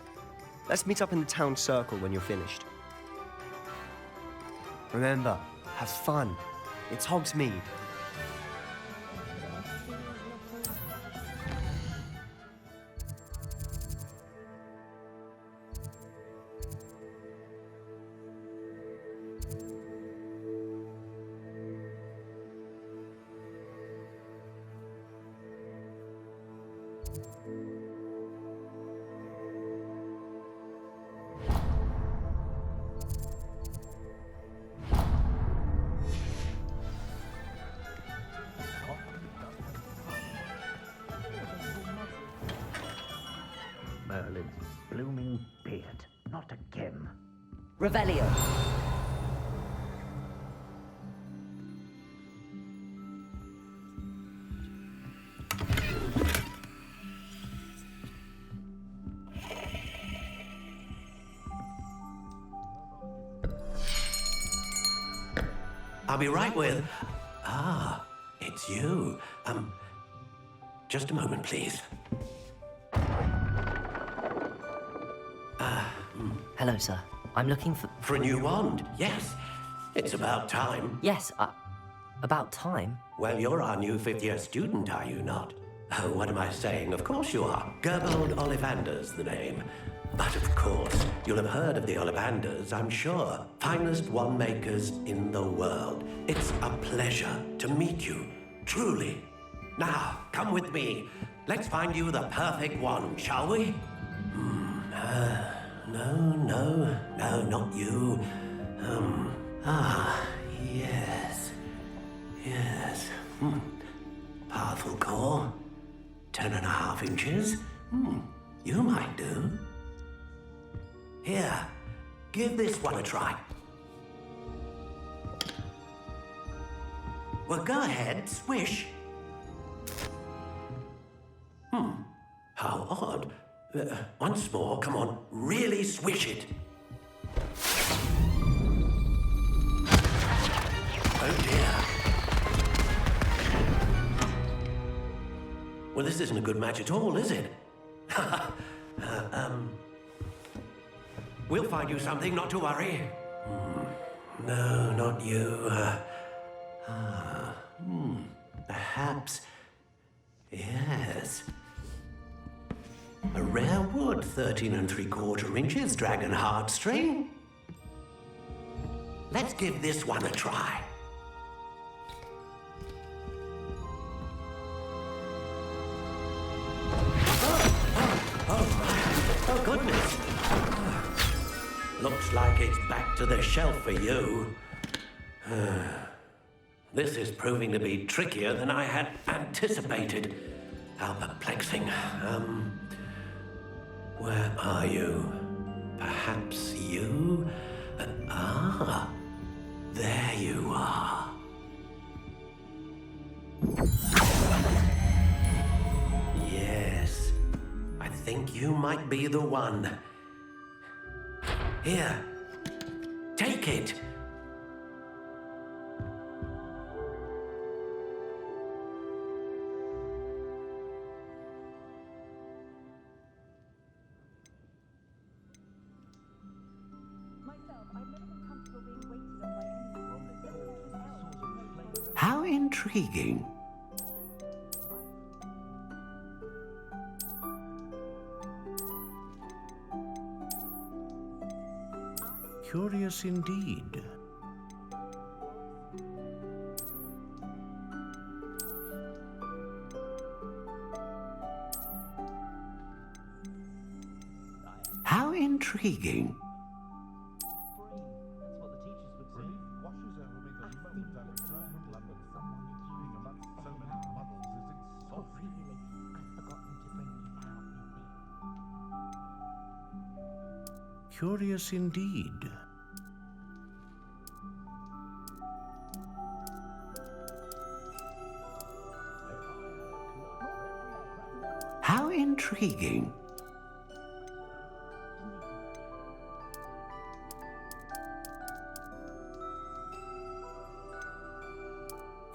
Let's meet up in the town circle when you're finished. Remember, have fun. It's Hogsmeade. eyelids. Blooming beard. Not again. Revelio. I'll be right with... Ah, it's you. Just a moment, please. Hello, sir. I'm looking for... For a new wand, yes. It's about time. Yes, about time? Well, you're our new fifth-year student, are you not? Oh, what am I saying? Of course you are. Gerbold Ollivander's the name. But of course, you'll have heard of the Ollivanders, I'm sure. Finest wand makers in the world. It's a pleasure to meet you, truly. Now, come with me. Let's find you the perfect wand, shall we? No, not you. Yes. Powerful core. 10.5 inches. You might do. Here, give this one a try. Well, go ahead, swish. How odd. Once more, come on, really swish it. Oh dear. Well, this isn't a good match at all, is it? We'll find you something, not to worry. No, not you. Perhaps. Yes. A rare wood, 13 3/4 inches, dragon heartstring. Let's give this one a try. Oh, goodness. Looks like it's back to the shelf for you. This is proving to be trickier than I had anticipated. How perplexing. Where are you? Perhaps you? There you are. Yes, I think you might be the one. Here, take it. How intriguing. Curious indeed. How intriguing. Curious indeed. How intriguing.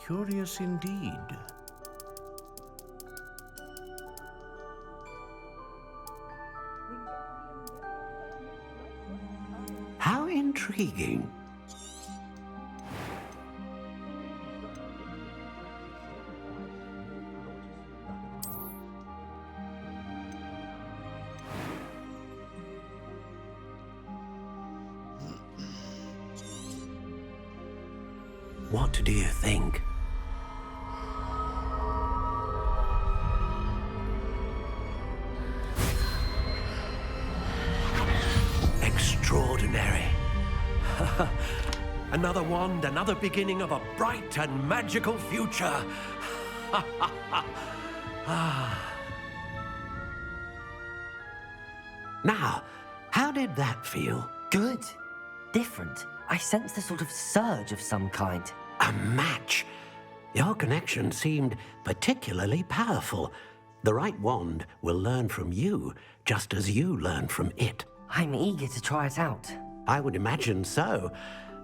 Curious indeed. How intriguing. What do you think? Extraordinary. Another wand, another beginning of a bright and magical future. Now, how did that feel? Good. Different. I sensed a sort of surge of some kind. A match. Your connection seemed particularly powerful. The right wand will learn from you, just as you learn from it. I'm eager to try it out. I would imagine so.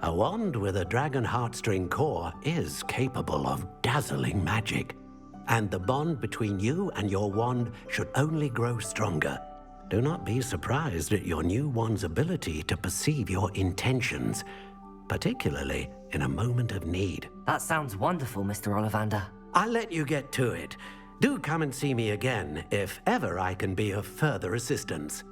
A wand with a dragon heartstring core is capable of dazzling magic. And the bond between you and your wand should only grow stronger. Do not be surprised at your new wand's ability to perceive your intentions, particularly in a moment of need. That sounds wonderful, Mr. Ollivander. I'll let you get to it. Do come and see me again if ever I can be of further assistance.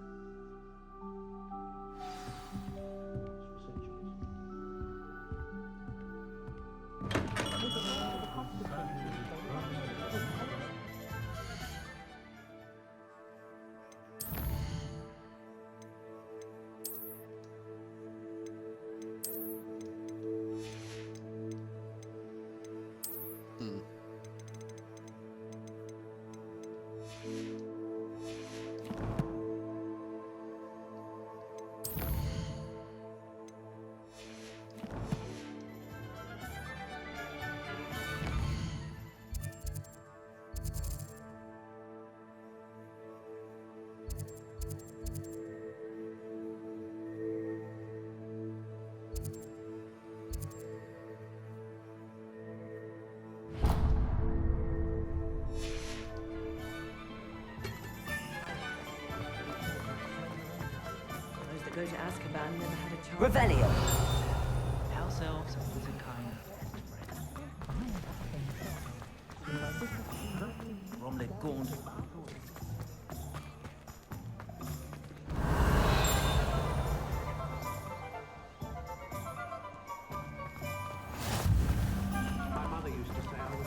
Go to Azkaban never had a chance. Revelio. House elves are always kind. Romley Gaunt. My mother used to say I was...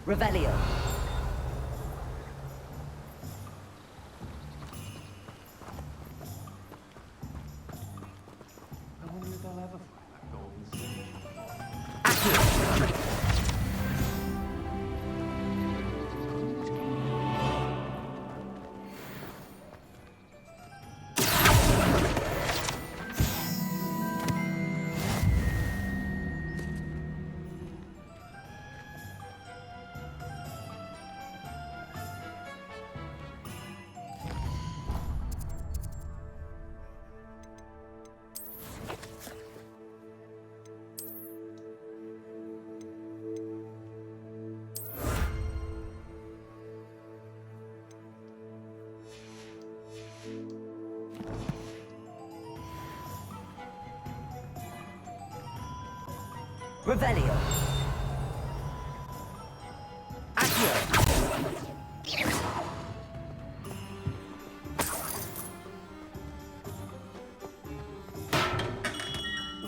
Revelio. I wonder if they'll ever find that golden snake. Revelio.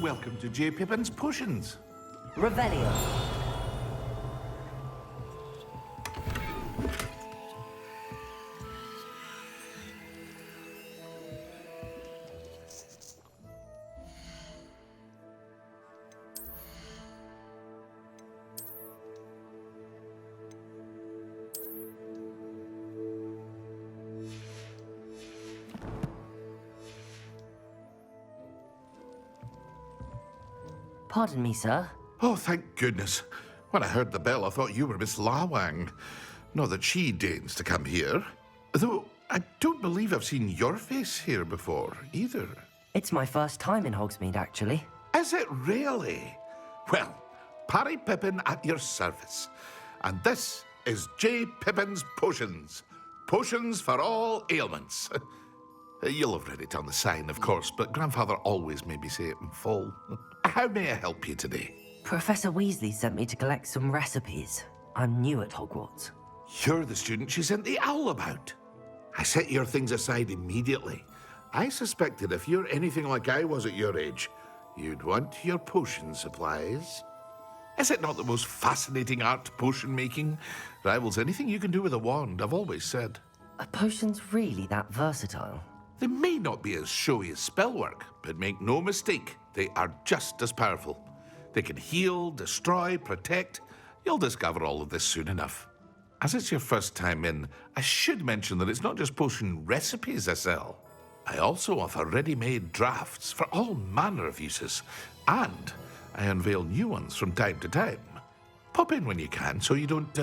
Welcome to J. Pippin's Potions. Revelio. Pardon me, sir. Oh, thank goodness. When I heard the bell, I thought you were Miss Lawang. Not that she deigns to come here. Though, I don't believe I've seen your face here before, either. It's my first time in Hogsmeade, actually. Is it really? Well, Parry Pippin at your service. And this is J. Pippin's Potions. Potions for all ailments. You'll have read it on the sign, of course, but Grandfather always made me say it in full. How may I help you today? Professor Weasley sent me to collect some recipes. I'm new at Hogwarts. You're the student she sent the owl about. I set your things aside immediately. I suspected if you're anything like I was at your age, you'd want your potion supplies. Is it not the most fascinating art, potion making? Rivals anything you can do with a wand, I've always said. Are potions really that versatile? They may not be as showy as spellwork, but make no mistake, they are just as powerful. They can heal, destroy, protect. You'll discover all of this soon enough. As it's your first time in, I should mention that it's not just potion recipes I sell. I also offer ready-made drafts for all manner of uses, and I unveil new ones from time to time. Pop in when you can so you don't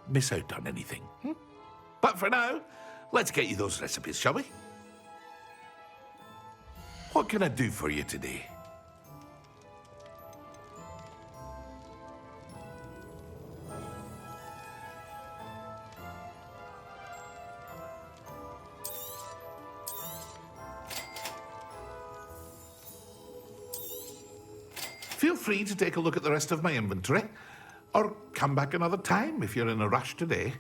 miss out on anything. But for now, let's get you those recipes, shall we? What can I do for you today? Feel free to take a look at the rest of my inventory, or come back another time if you're in a rush today.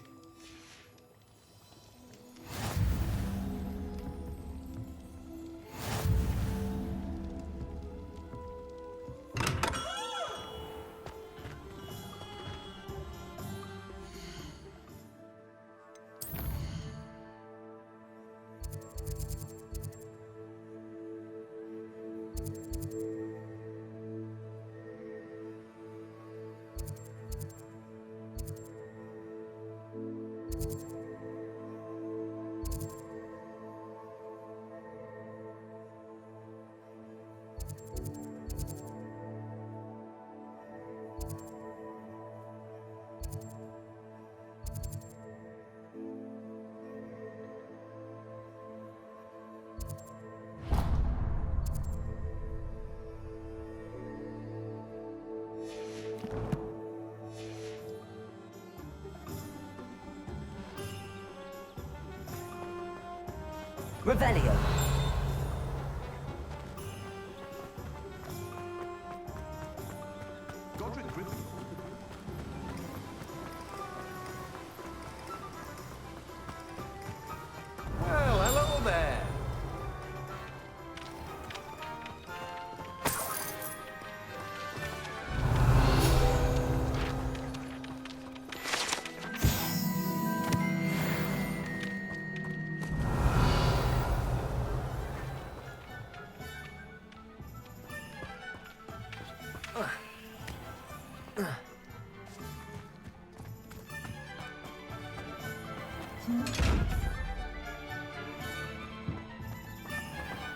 Revelio. Well, hello there.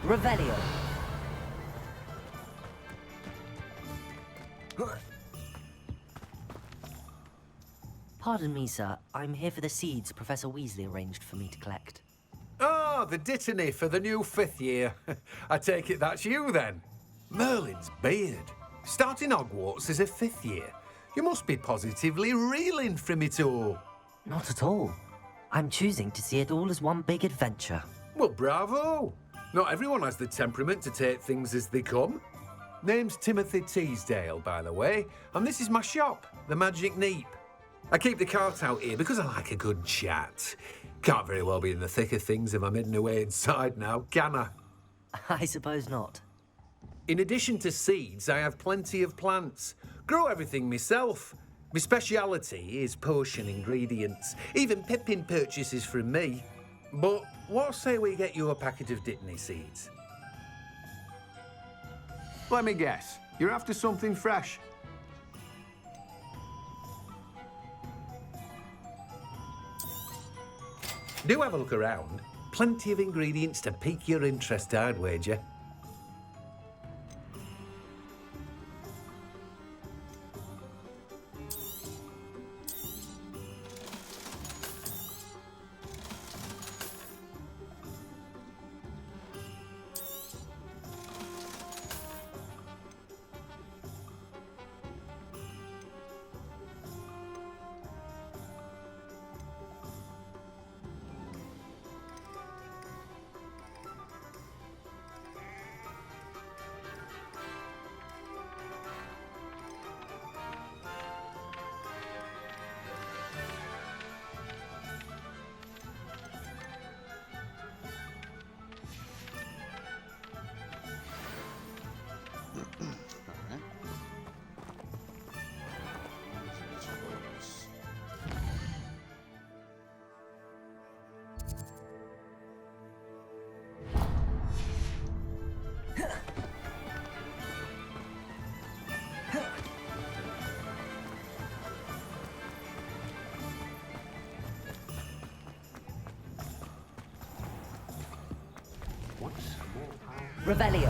Revelio. Pardon me, sir. I'm here for the seeds Professor Weasley arranged for me to collect. Oh, the dittany for the new 5th year. I take it that's you, then. Merlin's beard. Starting Hogwarts as a 5th year. You must be positively reeling from it all. Not at all. I'm choosing to see it all as one big adventure. Well, bravo. Not everyone has the temperament to take things as they come. Name's Timothy Teasdale, by the way, and this is my shop, the Magic Neep. I keep the cart out here because I like a good chat. Can't very well be in the thick of things if I'm hidden away inside now, can I? I suppose not. In addition to seeds, I have plenty of plants. Grow everything myself. My speciality is potion ingredients. Even Pippin purchases from me. But what say we get you a packet of Dittany seeds? Let me guess. You're after something fresh. Do have a look around. Plenty of ingredients to pique your interest, I'd wager. Revelio.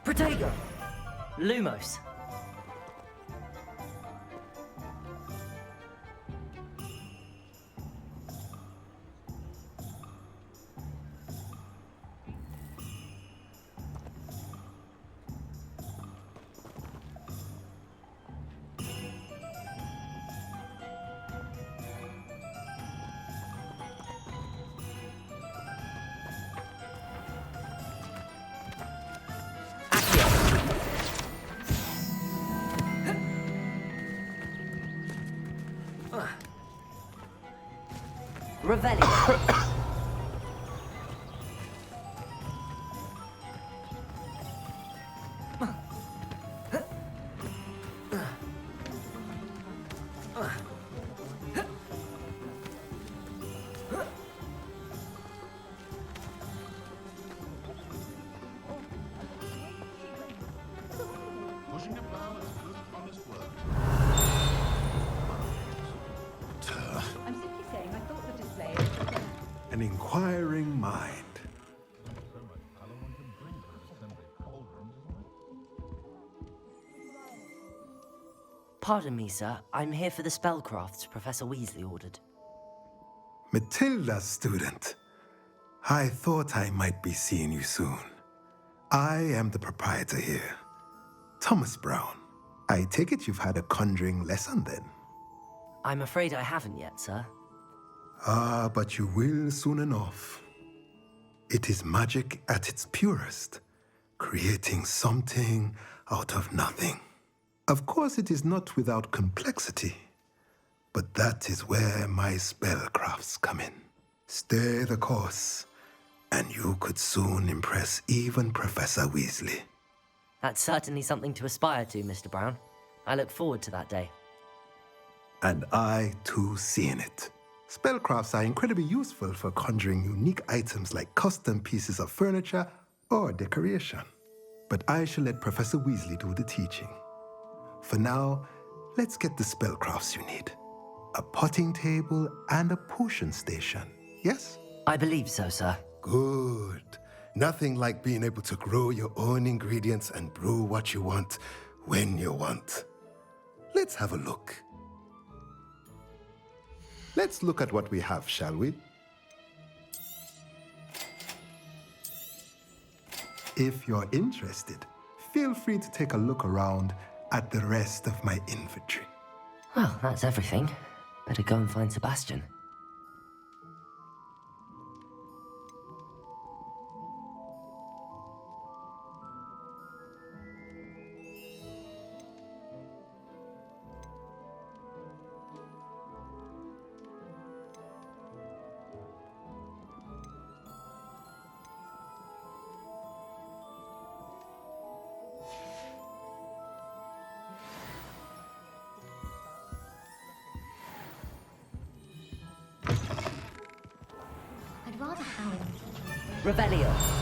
Protego! Lumos. Revelio. Pushing a plow is good, honest work. I'm simply saying I thought the display was An inquiring mind. Pardon me, sir. I'm here for the spellcrafts Professor Weasley ordered. Matilda, student. I thought I might be seeing you soon. I am the proprietor here, Thomas Brown. I take it you've had a conjuring lesson then? I'm afraid I haven't yet, sir. Ah, but you will soon enough. It is magic at its purest, creating something out of nothing. Of course, it is not without complexity, but that is where my spellcrafts come in. Stay the course, and you could soon impress even Professor Weasley. That's certainly something to aspire to, Mr. Brown. I look forward to that day. And I, too, seeing it. Spellcrafts are incredibly useful for conjuring unique items like custom pieces of furniture or decoration. But I shall let Professor Weasley do the teaching. For now, let's get the spellcrafts you need. A potting table and a potion station, yes? I believe so, sir. Good. Nothing like being able to grow your own ingredients and brew what you want when you want. Let's have a look. Let's look at what we have, shall we? If you're interested, feel free to take a look around at the rest of my inventory. Well, that's everything. Better go and find Sebastian. I'd rather Harry teach. Revelio.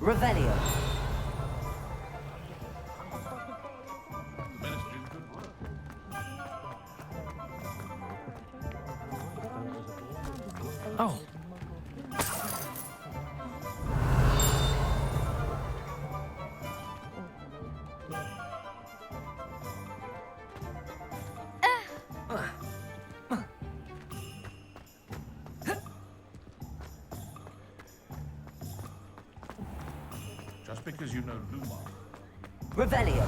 Revelio. Oh. just because you know Lumos. Revelio.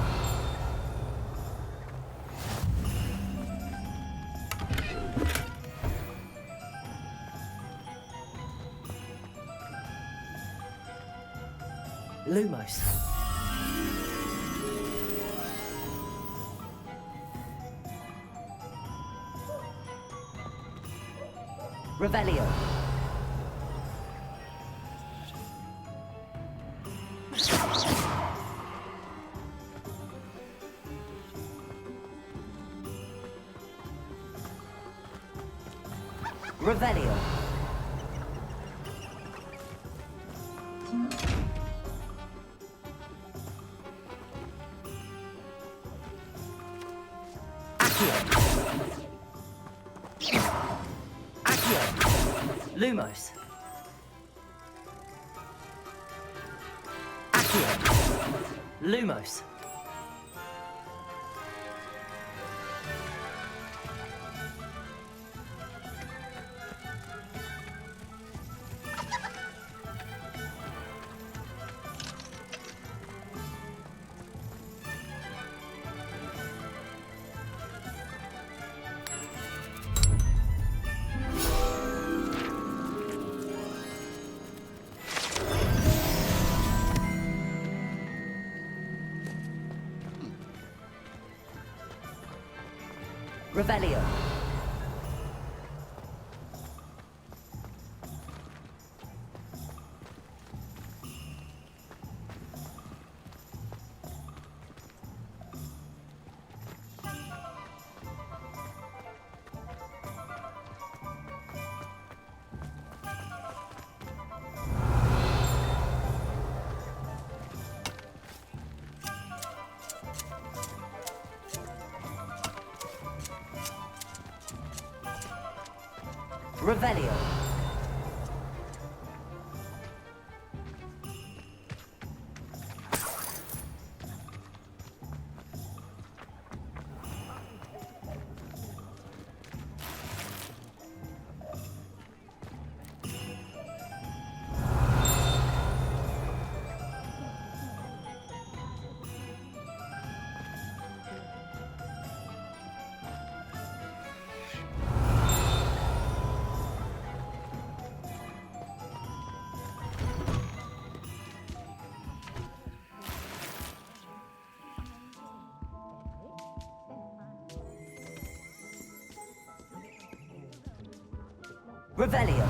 Lumos. Revelio. Revelio. Lumos. Accio. Lumos. Revelio. Revelio. Revelio.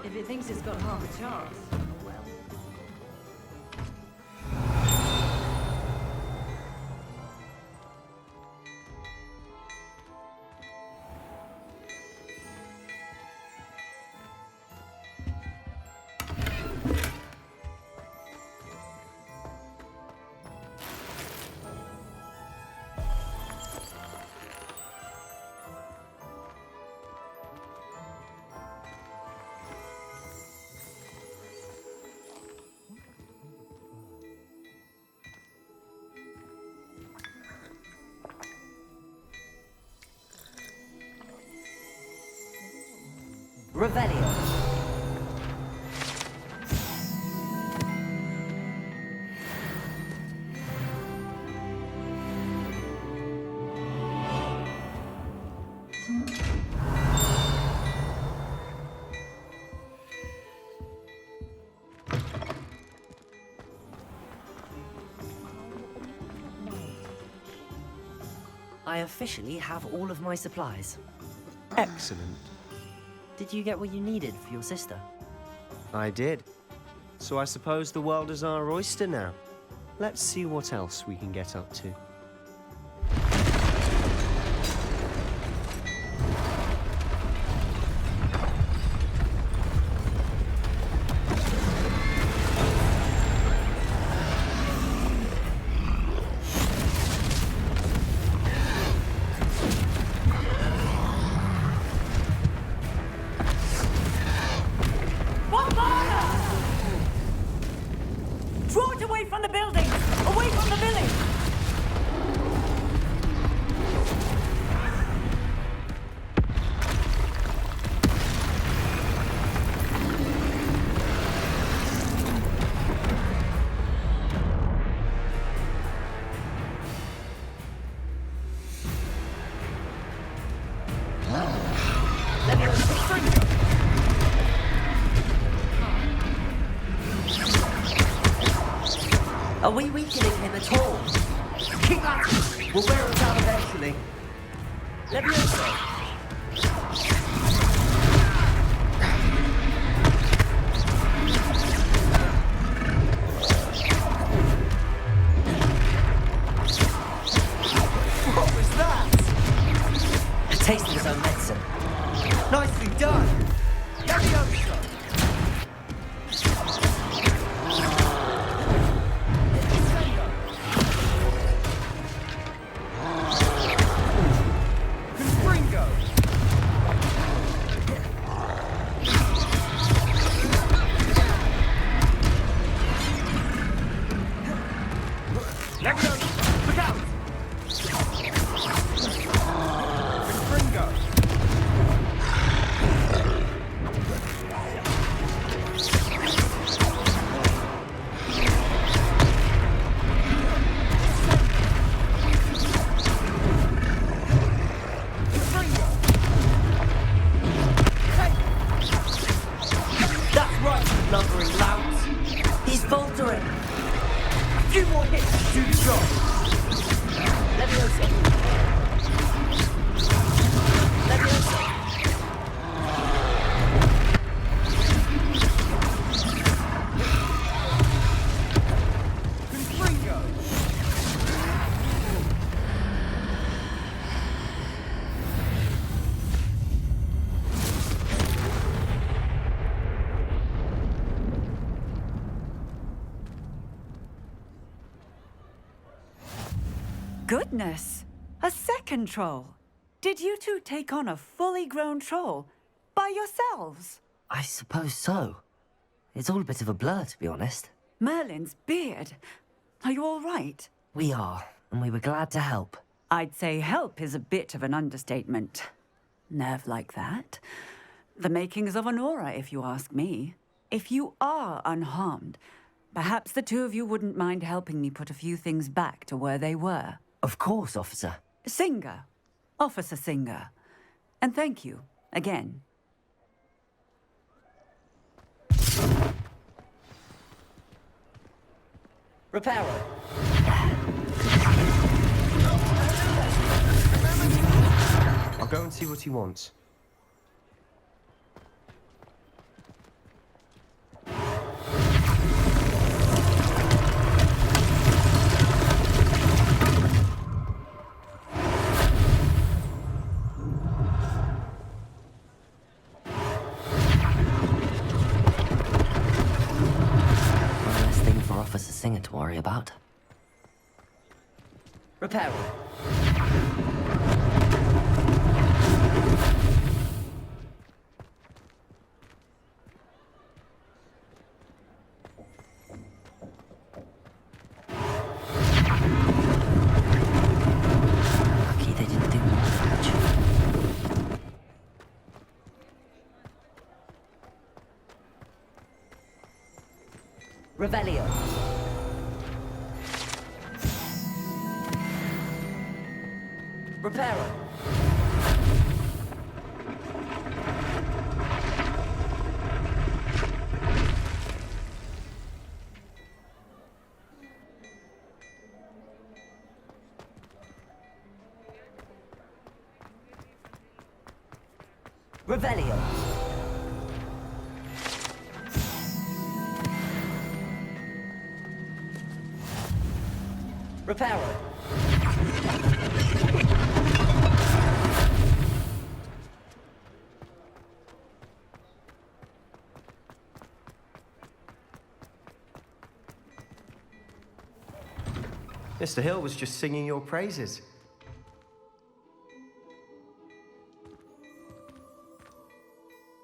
If it thinks it's got half a chance, well. Revelio. I officially have all of my supplies. Excellent. Did you get what you needed for your sister? I did. So I suppose the world is our oyster now. Let's see what else we can get up to. away from the building! Away from the village! Are we weakening him at all? Keep at him! We'll wear him down eventually. Levioso! What was that? A taste of his own medicine. Nicely done! Levioso! Goodness! A second troll! Did you two take on a fully grown troll? By yourselves? I suppose so. It's all a bit of a blur, to be honest. Merlin's beard. Are you all right? We are, and we were glad to help. I'd say help is a bit of an understatement. Nerve like that. The makings of an aura, if you ask me. If you are unharmed, perhaps the two of you wouldn't mind helping me put a few things back to where they were. Of course, officer. Singer. Officer Singer. And thank you, again. Reparo. I'll go and see what he wants. Officer Singer to worry about. Reparo. Lucky they didn't do more damage. Revelio. Reparo. Revelio. Reparo. Mr. Hill was just singing your praises.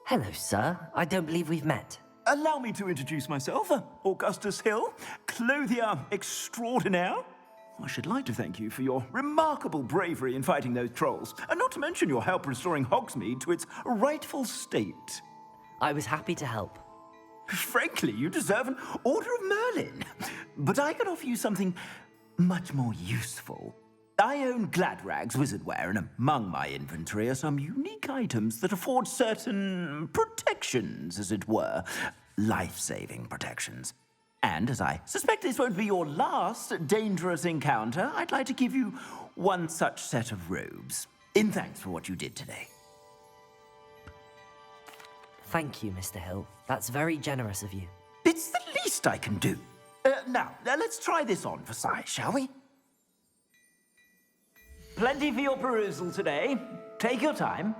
Hello, sir. I don't believe we've met. allow me to introduce myself, Augustus Hill, clothier extraordinaire. I should like to thank you for your remarkable bravery in fighting those trolls, and not to mention your help restoring Hogsmeade to its rightful state. I was happy to help. Frankly, you deserve an Order of Merlin. But I can offer you something much more useful. I own Gladrag's wizardware, and among my inventory are some unique items that afford certain protections, as it were. Life-saving protections. And as I suspect this won't be your last dangerous encounter, I'd like to give you one such set of robes, in thanks for what you did today. Thank you, Mr. Hill. That's very generous of you. It's the least I can do. Now, let's try this on for size, shall we? Plenty for your perusal today. Take your time.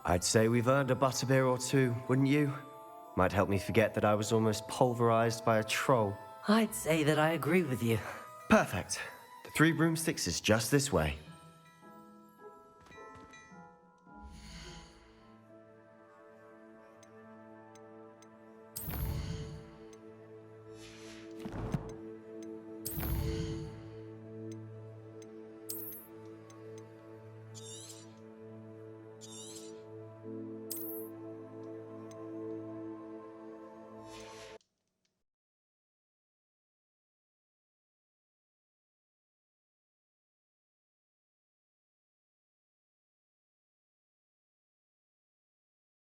I'd say we've earned a butterbeer or two, wouldn't you? Might help me forget that I was almost pulverized by a troll. I'd say that I agree with you. Perfect. The 3 broomsticks is just this way.